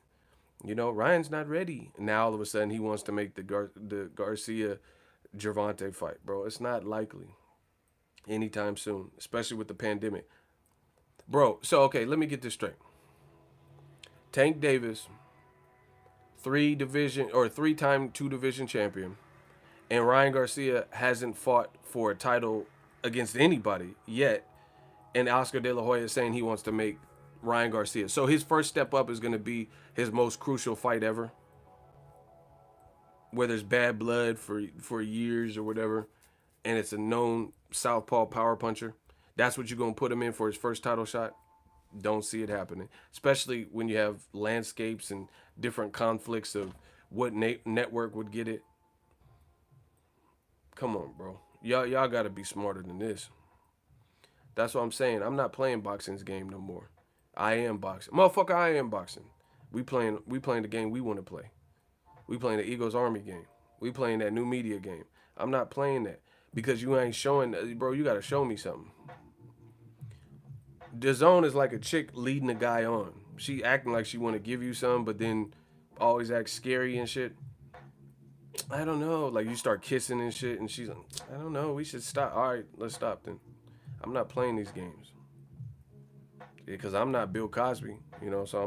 You know, Ryan's not ready. Now all of a sudden he wants to make the Garcia Gervonta fight, bro. It's not likely anytime soon, especially with the pandemic. Bro, so okay, let me get this straight. Tank Davis, three-time two-division champion, and Ryan Garcia hasn't fought for a title against anybody yet, and Oscar De La Hoya is saying he wants to make Ryan Garcia. So his first step up is going to be his most crucial fight ever, where there's bad blood for years or whatever, and it's a known southpaw power puncher. That's what you're going to put him in for his first title shot? Don't see it happening, especially when you have landscapes and different conflicts of what network would get it. Come on, bro. Y'all got to be smarter than this. That's what I'm saying. I'm not playing boxing's game no more. I am boxing. Motherfucker, I am boxing. We playing the game we want to play. We playing the Eagles Army game. We playing that new media game. I'm not playing that because you ain't showing, bro, you got to show me something. Dazn is like a chick leading a guy on. She acting like she want to give you some, but then always act scary and shit. I don't know. Like you start kissing and shit, and she's like, I don't know. We should stop. All right, let's stop then. I'm not playing these games because I'm not Bill Cosby, you know. So I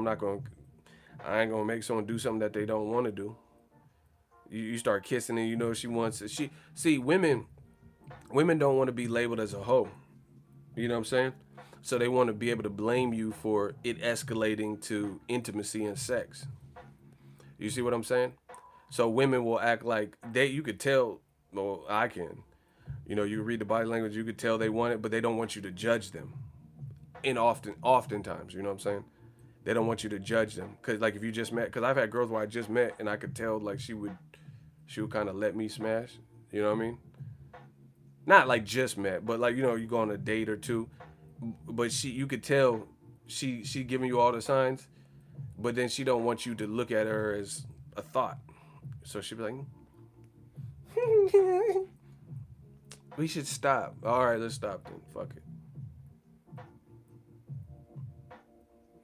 ain't gonna make someone do something that they don't want to do. You start kissing and you know she wants. Women don't want to be labeled as a hoe. You know what I'm saying? So they want to be able to blame you for it escalating to intimacy and sex. You see what I'm saying? So women will act like you could tell, well, I can. You know, you read the body language, you could tell they want it, but they don't want you to judge them. Oftentimes, you know what I'm saying? They don't want you to judge them. Cause like if you just met, cause I've had girls where I just met and I could tell like she would kind of let me smash. You know what I mean? Not like just met, but like, you know, you go on a date or two, but you could tell she giving you all the signs, but then she don't want you to look at her as a thought. So she'd be like, we should stop. All right, let's stop then. Fuck it.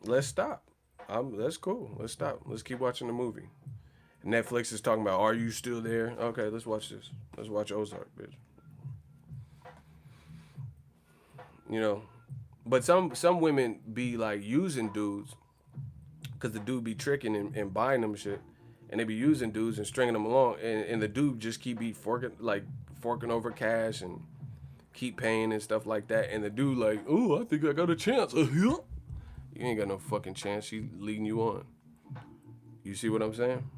Let's stop. That's cool. Let's stop. Let's keep watching the movie. Netflix is talking about, are you still there? Okay, let's watch this. Let's watch Ozark, bitch. You know, but some women be like using dudes because the dude be tricking and buying them shit, and they be using dudes and stringing them along, and the dude just keep forking over cash and keep paying and stuff like that, and the dude like, oh, I think I got a chance. You ain't got no fucking chance. She leading you on. You see what I'm saying?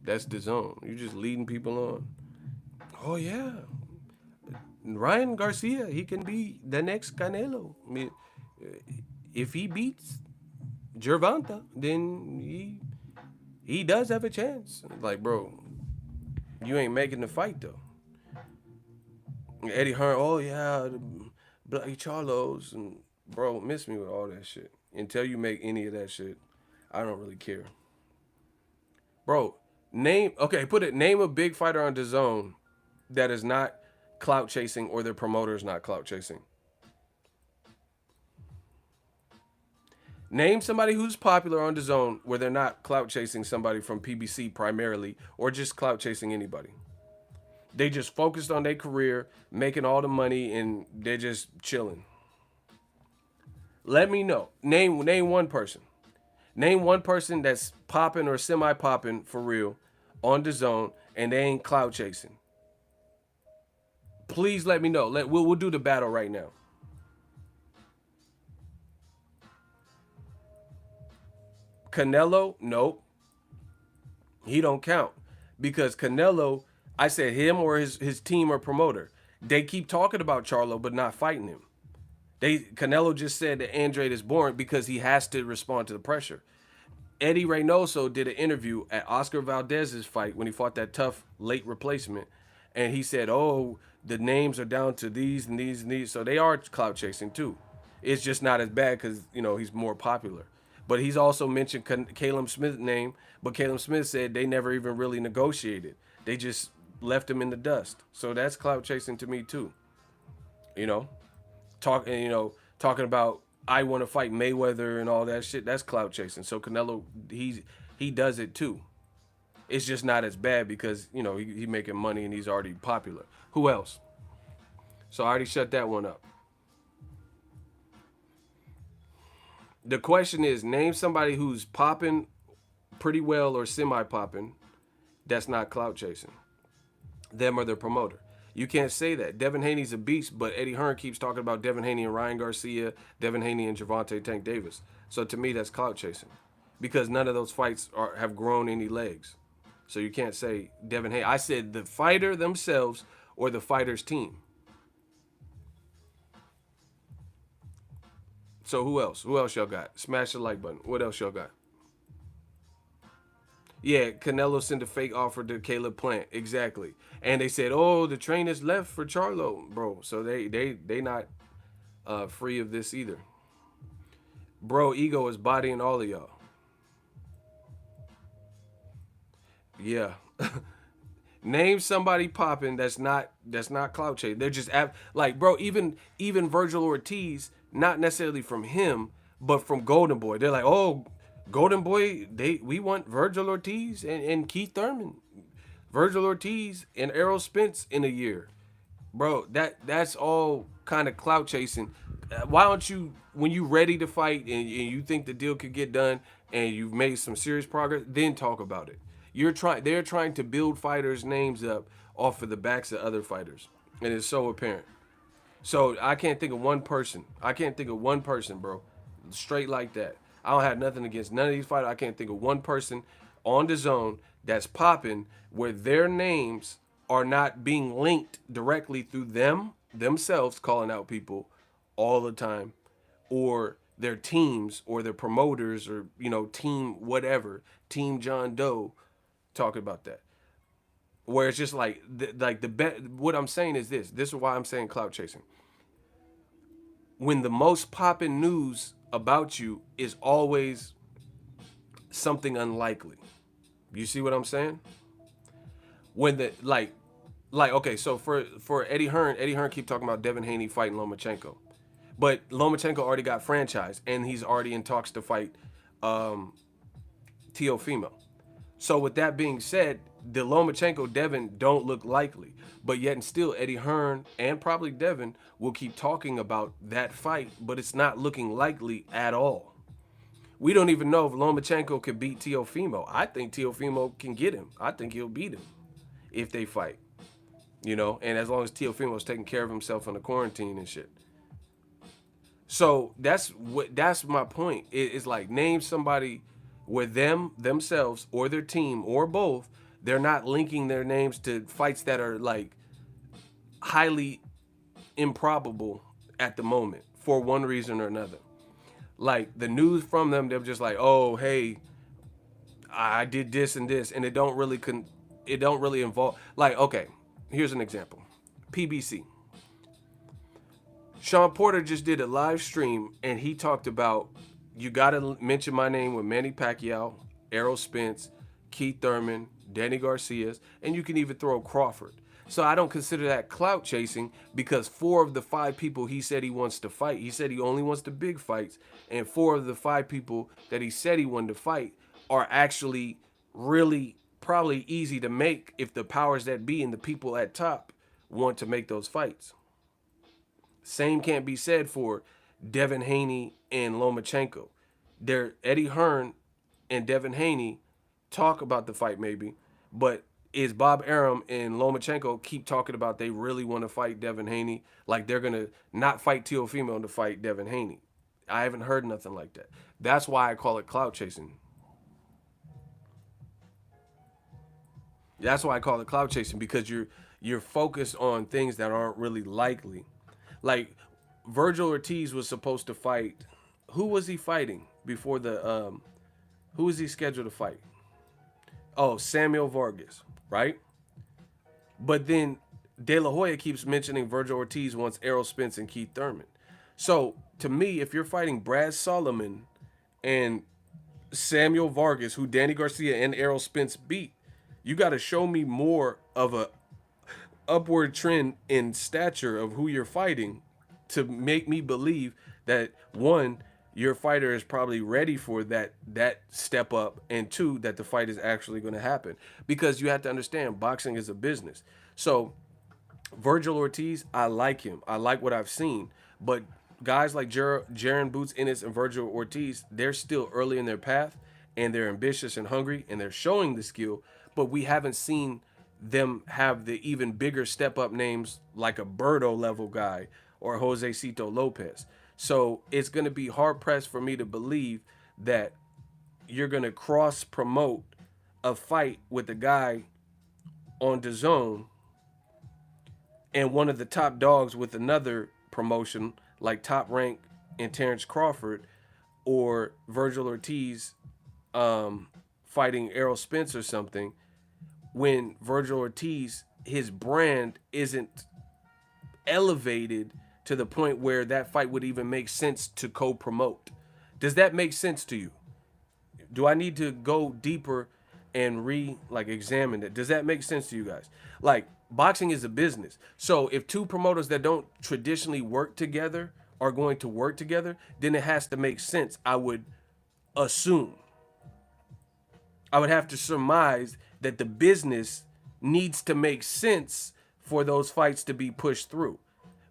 That's the zone. You just leading people on. Oh yeah, Ryan Garcia, he can be the next Canelo. I mean, if he beats Gervonta, then he does have a chance. Like, bro, you ain't making the fight though. Eddie Hearn, oh yeah, the Bloody Charlos, and bro, miss me with all that shit. Until you make any of that shit, I don't really care. Bro, name a big fighter on DAZN that is not clout chasing or their promoter is not clout chasing. Name somebody who's popular on Dazn where they're not clout chasing somebody from PBC primarily, or just clout chasing anybody. They just focused on their career, making all the money, and they're just chilling. Let me know. Name one person. Name one person that's popping or semi popping for real on Dazn and they ain't clout chasing. Please let me know. We'll do the battle right now. Canelo, nope. He don't count. Because Canelo, I said him or his team or promoter. They keep talking about Charlo but not fighting him. Canelo just said that Andrade is boring because he has to respond to the pressure. Eddie Reynoso did an interview at Oscar Valdez's fight when he fought that tough late replacement, and he said, "Oh, the names are down to these and these and these, so they are clout chasing too. It's just not as bad because he's more popular." But he's also mentioned Caleb Smith's name, but Caleb Smith said they never even really negotiated. They just left him in the dust. So that's clout chasing to me too. You know, talking about I want to fight Mayweather and all that shit. That's clout chasing. So Canelo, he does it too. It's just not as bad because he making money and he's already popular. Who else? So I already shut that one up. The question is, name somebody who's popping pretty well or semi popping that's not clout chasing. Them or their promoter. You can't say that. Devin Haney's a beast, but Eddie Hearn keeps talking about Devin Haney and Ryan Garcia, Devin Haney and Gervonta Tank Davis. So to me, that's clout chasing because none of those fights have grown any legs. So you can't say Devin Haney. I said the fighter themselves or the fighter's team. So who else? Who else y'all got? Smash the like button. What else y'all got? Yeah, Canelo sent a fake offer to Caleb Plant. Exactly. And they said, "Oh, the train is left for Charlo, bro." So they not free of this either. Bro, ego is bodying all of y'all. Yeah. Name somebody popping that's not clout chasing. They're just like, bro, even Virgil Ortiz, not necessarily from him, but from Golden Boy. They're like, "Oh, Golden Boy, we want Virgil Ortiz and Keith Thurman. Virgil Ortiz and Errol Spence in a year." Bro, that's all kind of clout chasing. Why don't you, when you ready to fight and you think the deal could get done and you've made some serious progress, then talk about it. They're trying to build fighters' names up off of the backs of other fighters. And it's so apparent. So I can't think of one person. Bro. Straight like that. I don't have nothing against none of these fighters. I can't think of one person on Dazn that's popping where their names are not being linked directly through themselves calling out people all the time, or their teams or their promoters or team whatever, team John Doe talking about that. Where it's just like what I'm saying is this. This is why I'm saying clout chasing. When the most popping news about you is always something unlikely. You see what I'm saying? When the okay, so for Eddie Hearn keep talking about Devin Haney fighting Lomachenko. But Lomachenko already got franchised and he's already in talks to fight Teofimo. So with that being said, the Lomachenko Devin don't look likely. But yet and still, Eddie Hearn and probably Devin will keep talking about that fight, but it's not looking likely at all. We don't even know if Lomachenko could beat Teofimo. I think Teofimo can get him. I think he'll beat him if they fight. And as long as Teofimo's taking care of himself in the quarantine and shit. So that's my point. It's like, name somebody where themselves or their team or both, they're not linking their names to fights that are like highly improbable at the moment for one reason or another. Like the news from them, they're just like, "Oh, hey, I did this and this," and it don't really involve. Like, okay, here's an example. PBC. Sean Porter just did a live stream and he talked about, you gotta mention my name with Manny Pacquiao, Errol Spence, Keith Thurman, Danny Garcia, and you can even throw Crawford. So I don't consider that clout chasing, because 4 of the 5 people he said he wants to fight, he said he only wants the big fights, and 4 of the 5 people that he said he wanted to fight are actually really probably easy to make if the powers that be and the people at top want to make those fights. Same can't be said for Devin Haney and Lomachenko. Eddie Hearn and Devin Haney talk about the fight maybe, but is Bob Arum and Lomachenko keep talking about they really want to fight Devin Haney, like they're gonna not fight Teofimo to fight Devin Haney. I haven't heard nothing like that. That's why I call it clout chasing. That's why I call it clout chasing, because you're focused on things that aren't really likely. Like Virgil Ortiz was supposed to fight. Who was he fighting before the who was he scheduled to fight? Oh, Samuel Vargas, right? But then De La Hoya keeps mentioning Virgil Ortiz wants Errol Spence and Keith Thurman. So to me, if you're fighting Brad Solomon and Samuel Vargas, who Danny Garcia and Errol Spence beat, you got to show me more of a upward trend in stature of who you're fighting to make me believe that, one, your fighter is probably ready for that step up, and two, that the fight is actually going to happen. Because you have to understand, boxing is a business. So Virgil Ortiz, I like him. I like what I've seen. But guys like Jaron Boots Ennis and Virgil Ortiz, they're still early in their path, and they're ambitious and hungry, and they're showing the skill, but we haven't seen them have the even bigger step up names like a Berto level guy or Jose Cito Lopez. So it's going to be hard pressed for me to believe that you're going to cross promote a fight with a guy on DAZN and one of the top dogs with another promotion like Top Rank and Terrence Crawford, or Virgil Ortiz fighting Errol Spence or something, when Virgil Ortiz, his brand isn't elevated to the point where that fight would even make sense to co-promote. Does that make sense to you? Do I need to go deeper and examine it? Does that make sense to you guys? Like, boxing is a business. So if two promoters that don't traditionally work together are going to work together, then it has to make sense, I would assume. I would have to surmise that the business needs to make sense for those fights to be pushed through.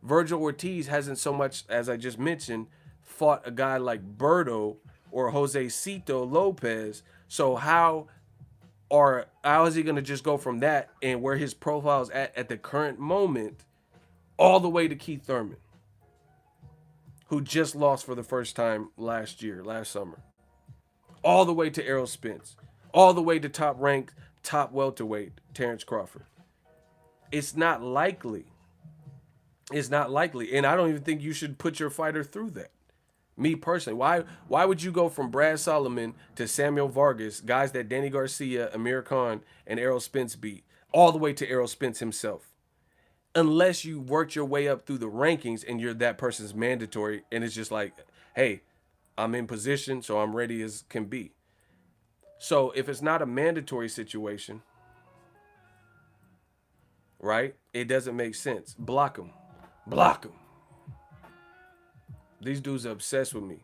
Virgil Ortiz hasn't, so much as I just mentioned, fought a guy like Berto or Jose Cito Lopez. So how is he going to just go from that and where his profile is at the current moment all the way to Keith Thurman, who just lost for the first time last summer, all the way to Errol Spence, all the way to top ranked, top welterweight Terrence Crawford? It's not likely. It's not likely. And I don't even think you should put your fighter through that. Me personally, why would you go from Brad Solomon to Samuel Vargas, guys that Danny Garcia, Amir Khan, and Errol Spence beat, all the way to Errol Spence himself? Unless you worked your way up through the rankings and you're that person's mandatory, and it's just like, hey, I'm in position, so I'm ready as can be. So if it's not a mandatory situation, right, it doesn't make sense. Block them. Block them. These dudes are obsessed with me.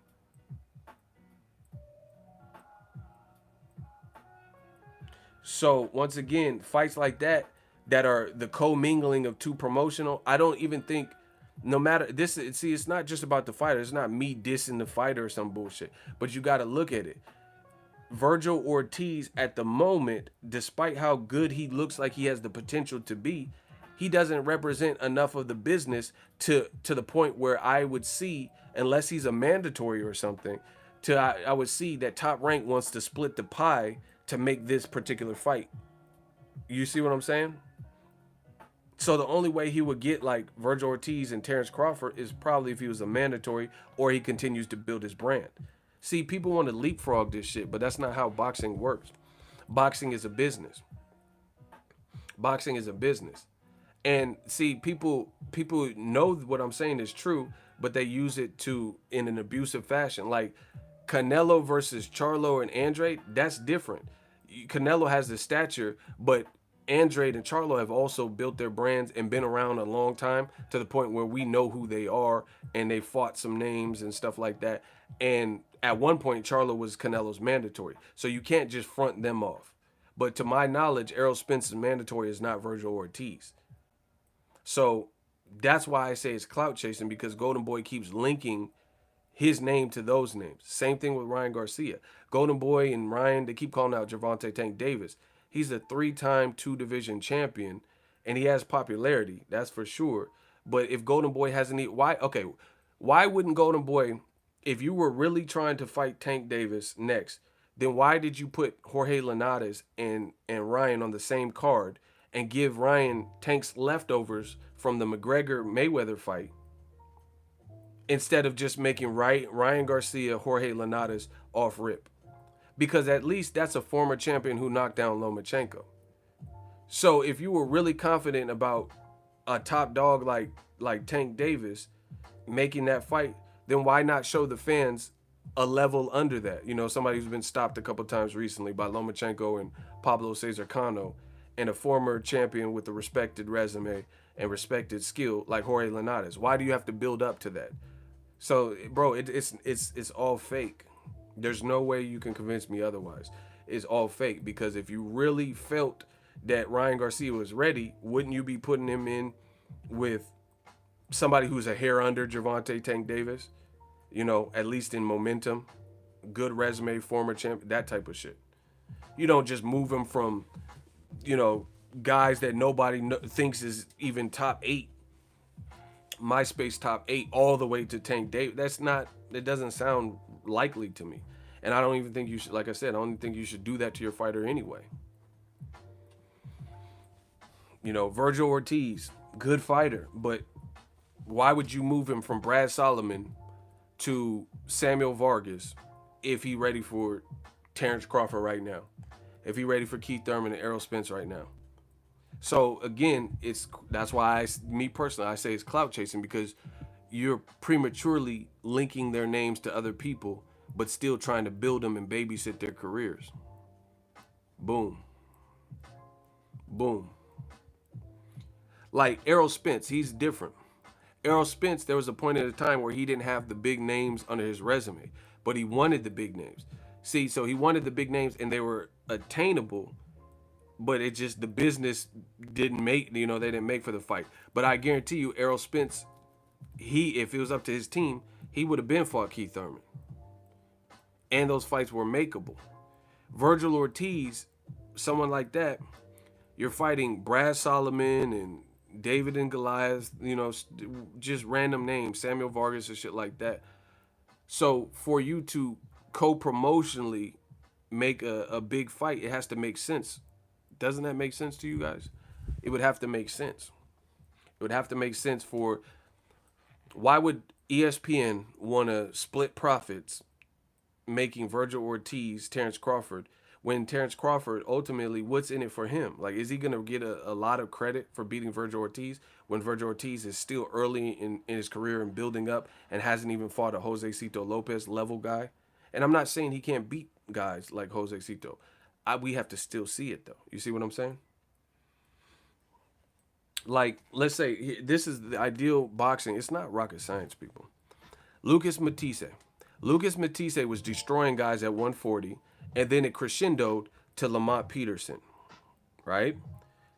So once again, fights like that are the co-mingling of two promotional, I don't even think, no matter this, see, it's not just about the fighter. It's not me dissing the fighter or some bullshit. But you got to look at it. Virgil Ortiz at the moment, despite how good he looks like he has the potential to be, he doesn't represent enough of the business to the point where I would see, unless he's a mandatory or something, I would see that Top Rank wants to split the pie to make this particular fight. You see what I'm saying? So the only way he would get like Virgil Ortiz and Terrence Crawford is probably if he was a mandatory or he continues to build his brand. See, people want to leapfrog this shit, but that's not how boxing works. Boxing is a business. Boxing is a business. And see, people know what I'm saying is true, but they use it in an abusive fashion. Like Canelo versus Charlo and Andre, that's different. Canelo has the stature, but Andrade and Charlo have also built their brands and been around a long time to the point where we know who they are, and they fought some names and stuff like that. And at one point, Charlo was Canelo's mandatory. So you can't just front them off. But to my knowledge, Errol Spence's mandatory is not Virgil Ortiz. So that's why I say it's clout chasing, because Golden Boy keeps linking his name to those names. Same thing with Ryan Garcia. Golden Boy and Ryan, they keep calling out Gervonta Tank Davis. He's a 3-time 2-division champion, and he has popularity, that's for sure. But if Golden Boy hasn't, why wouldn't Golden Boy, if you were really trying to fight Tank Davis next, then why did you put Jorge Linares and Ryan on the same card and give Ryan Tank's leftovers from the McGregor Mayweather fight, instead of just making Ryan Garcia, Jorge Linares off rip? Because at least that's a former champion who knocked down Lomachenko. So if you were really confident about a top dog like Tank Davis making that fight, then why not show the fans a level under that? You know, somebody who's been stopped a couple times recently by Lomachenko and Pablo Cesar Cano, and a former champion with a respected resume and respected skill like Jorge Linares. Why do you have to build up to that? So, bro, it's all fake. There's no way you can convince me otherwise. It's all fake, because if you really felt that Ryan Garcia was ready, wouldn't you be putting him in with somebody who's a hair under Gervonta Tank Davis? You know, at least in momentum, good resume, former champ, that type of shit. You don't just move him from, you know, guys that nobody thinks is even top 8, MySpace top 8, all the way to Tank Davis. It doesn't sound likely to me. And I don't even think you should, like I said, I don't think you should do that to your fighter anyway. You know, Virgil Ortiz, good fighter, but why would you move him from Brad Solomon to Samuel Vargas if he ready for Terrence Crawford right now? If he ready for Keith Thurman and Errol Spence right now? So again, that's why me personally, I say it's clout chasing, because you're prematurely linking their names to other people, but still trying to build them and babysit their careers. Boom. Boom. Like Errol Spence, he's different. Errol Spence, there was a point at a time where he didn't have the big names under his resume, but he wanted the big names. See, so he wanted the big names, and they were attainable, but it just, the business didn't make, they didn't make for the fight. But I guarantee you, Errol Spence, if it was up to his team, he would have been fought Keith Thurman. And those fights were makeable. Virgil Ortiz, someone like that, you're fighting Brad Solomon and David and Goliath, just random names, Samuel Vargas and shit like that. So for you to co-promotionally make a big fight, it has to make sense. Doesn't that make sense to you guys? It would have to make sense. It would have to make sense for, why would ESPN want to split profits making Virgil Ortiz, Terrence Crawford, when Terrence Crawford, ultimately, what's in it for him? Like, is he going to get a lot of credit for beating Virgil Ortiz when Virgil Ortiz is still early in his career and building up and hasn't even fought a Jose Cito Lopez level guy? And I'm not saying he can't beat guys like Jose Cito. We have to still see it, though. You see what I'm saying? Like, let's say this is the ideal boxing. It's not rocket science, people. Lucas Matisse. Lucas Matisse was destroying guys at 140, and then it crescendoed to Lamont Peterson, right?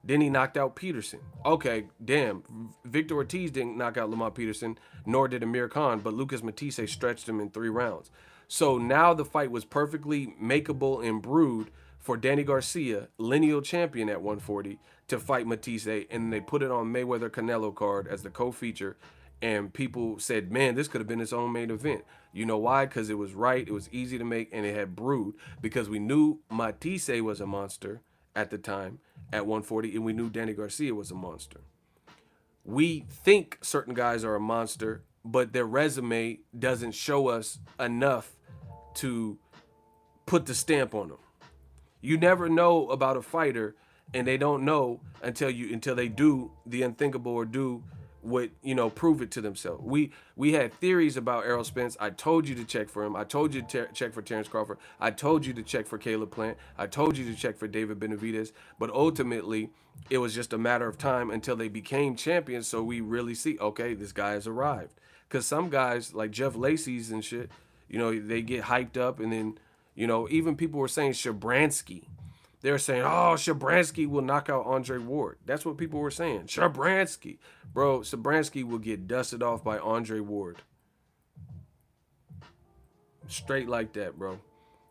Then he knocked out Peterson. Okay, damn. Victor Ortiz didn't knock out Lamont Peterson, nor did Amir Khan, but Lucas Matisse stretched him in 3 rounds. So now the fight was perfectly makeable and brewed for Danny Garcia, lineal champion at 140, to fight Matisse, and they put it on Mayweather Canelo card as the co-feature, and people said, man, this could have been its own main event. You know why? Because it was right, it was easy to make, and it had brewed, because we knew Matisse was a monster at the time at 140, and we knew Danny Garcia was a monster. We think certain guys are a monster, but their resume doesn't show us enough to put the stamp on them. You never know about a fighter, and they don't know until they do the unthinkable or do would, prove it to themselves. We had theories about Errol Spence. I told you to check for him. I told you to check for Terrence Crawford. I told you to check for Caleb Plant. I told you to check for David Benavidez. But ultimately, it was just a matter of time until they became champions. So we really see, okay, this guy has arrived. Because some guys like Jeff Lacey's and shit, they get hyped up, and then, even people were saying Shabransky. They're saying, oh, Shabransky will knock out Andre Ward. That's what people were saying. Shabransky. Bro, Shabransky will get dusted off by Andre Ward. Straight like that, bro.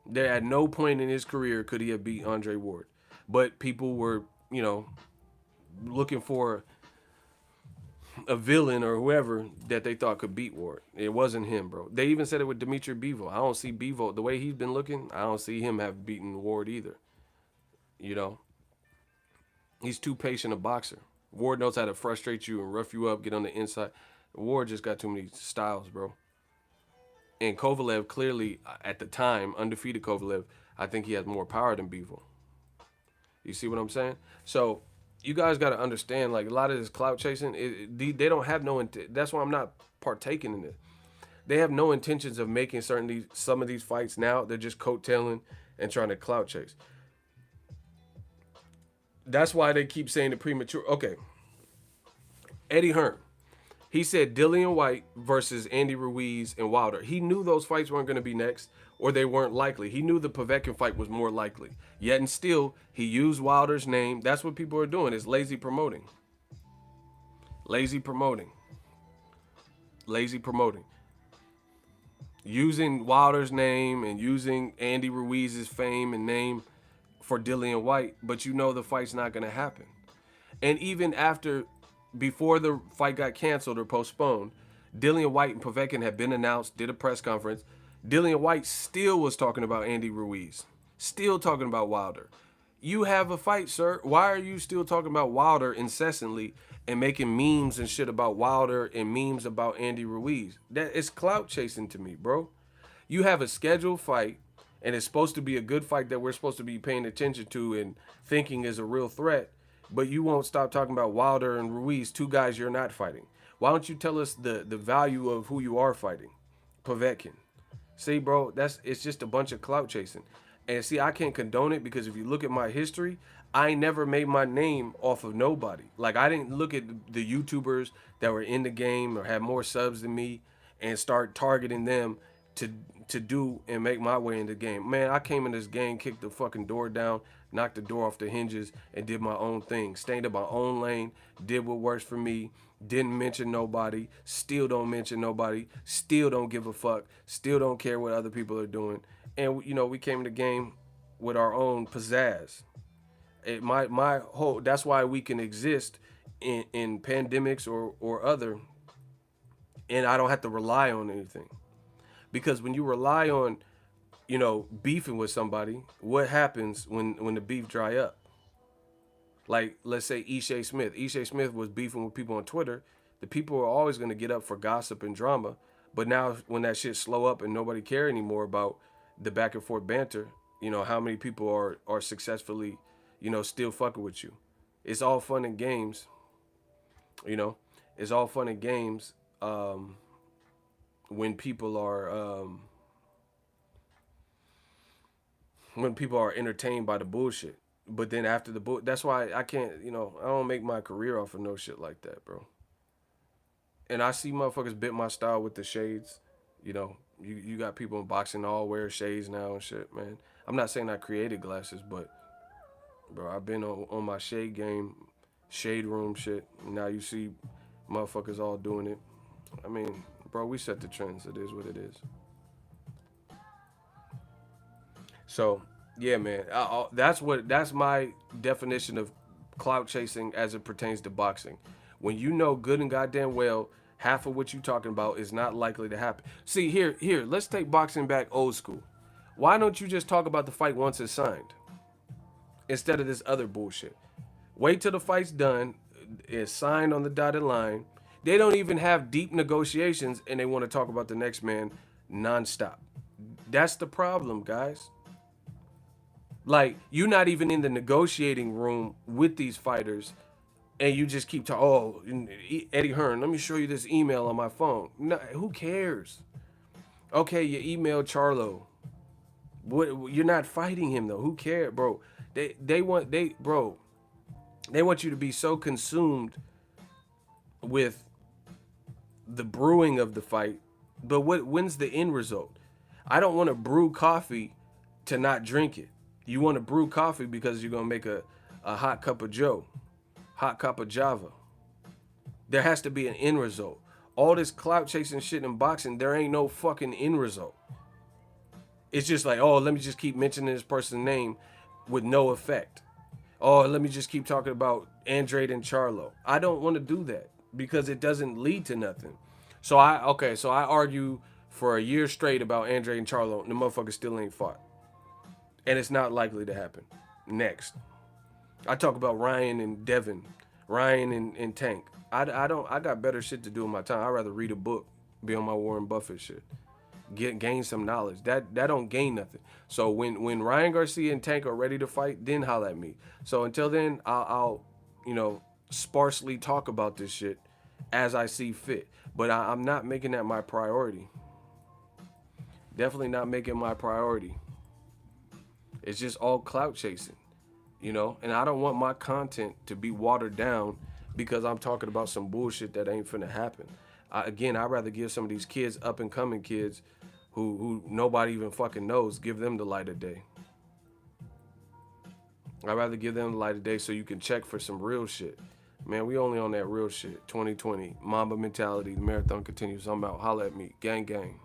There at no point in his career could he have beat Andre Ward. But people were, looking for a villain or whoever that they thought could beat Ward. It wasn't him, bro. They even said it with Dimitri Bivol. I don't see Bivol, the way he's been looking, I don't see him have beaten Ward either. He's too patient a boxer. Ward knows how to frustrate you and rough you up, get on the inside. Ward just got too many styles, bro. And Kovalev clearly, at the time, undefeated Kovalev, I think he has more power than Bivol. You see what I'm saying? So you guys got to understand, like, a lot of this clout chasing, they don't have no intent. That's why I'm not partaking in it. They have no intentions of making some of these fights now. They're just coattailing and trying to clout chase. That's why they keep saying the premature. Okay. Eddie Hearn. He said Dillian White versus Andy Ruiz and Wilder. He knew those fights weren't going to be next, or they weren't likely. He knew the Povetkin fight was more likely. Yet and still, he used Wilder's name. That's what people are doing, is lazy promoting. Lazy promoting. Lazy promoting. Using Wilder's name and using Andy Ruiz's fame and name for Dillian White, but the fight's not going to happen. And even before the fight got canceled or postponed, Dillian White and Povetkin had been announced, did a press conference. Dillian White still was talking about Andy Ruiz, still talking about Wilder. You have a fight, sir. Why are you still talking about Wilder incessantly and making memes and shit about Wilder and memes about Andy Ruiz? That is clout chasing to me, bro. You have a scheduled fight, and it's supposed to be a good fight that we're supposed to be paying attention to and thinking is a real threat, but you won't stop talking about Wilder and Ruiz, two guys you're not fighting. Why don't you tell us the value of who you are fighting? Povetkin. See, bro, it's just a bunch of clout chasing. And see, I can't condone it, because if you look at my history, I never made my name off of nobody. Like, I didn't look at the YouTubers that were in the game or had more subs than me and start targeting them to do and make my way in the game. Man, I came in this game, kicked the fucking door down, knocked the door off the hinges, and did my own thing. Stayed in my own lane, did what works for me, didn't mention nobody, still don't mention nobody, still don't give a fuck, still don't care what other people are doing. And, we came in the game with our own pizzazz. That's why we can exist in pandemics or other, and I don't have to rely on anything. Because when you rely on, beefing with somebody, what happens when the beef dry up? Like, let's say Ishe Smith. Ishe Smith was beefing with people on Twitter. The people are always going to get up for gossip and drama. But now when that shit slow up and nobody care anymore about the back and forth banter, how many people are successfully, still fucking with you? It's all fun and games. It's all fun and games. When people are entertained by the bullshit. But then after the that's why I can't, I don't make my career off of no shit like that, bro. And I see motherfuckers bit my style with the shades. You got people in boxing all wear shades now and shit, man. I'm not saying I created glasses, but bro, I've been on my shade game, shade room shit. Now you see motherfuckers all doing it. I mean, bro, we set the trends. It is what it is. So, yeah, man. That's my definition of clout chasing as it pertains to boxing. When you know good and goddamn well half of what you're talking about is not likely to happen. See, here, let's take boxing back old school. Why don't you just talk about the fight once it's signed instead of this other bullshit? Wait till the fight's done, it's signed on the dotted line. They don't even have deep negotiations, and they want to talk about the next man nonstop. That's the problem, guys. Like, you're not even in the negotiating room with these fighters and you just keep talking. Oh, Eddie Hearn, let me show you this email on my phone. No, who cares? Okay, you emailed Charlo. What? You're not fighting him though. Who cares, bro? Bro. They want you to be so consumed with the brewing of the fight, but when's the end result? I don't want to brew coffee to not drink it. You want to brew coffee because you're gonna make a hot cup of Joe, hot cup of Java. There has to be an end result. All this clout chasing shit in boxing, there ain't no fucking end result. It's just like, oh, let me just keep mentioning this person's name with no effect. Oh, let me just keep talking about Andrade and Charlo. I don't want to do that because it doesn't lead to nothing. So I argue for a year straight about Andrade and Charlo, and the motherfucker still ain't fought. And it's not likely to happen. Next. I talk about Ryan and Devin, Ryan and Tank. I got better shit to do in my time. I'd rather read a book, be on my Warren Buffett shit. Gain some knowledge. That don't gain nothing. So when Ryan Garcia and Tank are ready to fight, then holla at me. So until then, I'll sparsely talk about this shit as I see fit. But I'm not making that my priority. Definitely not making my priority. It's just all clout chasing, and I don't want my content to be watered down because I'm talking about some bullshit that ain't finna happen. I'd rather give some of these kids, up and coming kids, who nobody even fucking knows, give them the light of day. I'd rather give them the light of day so you can check for some real shit. Man, we only on that real shit. 2020, Mamba mentality, the marathon continues. I'm out. Holla at me. Gang, gang.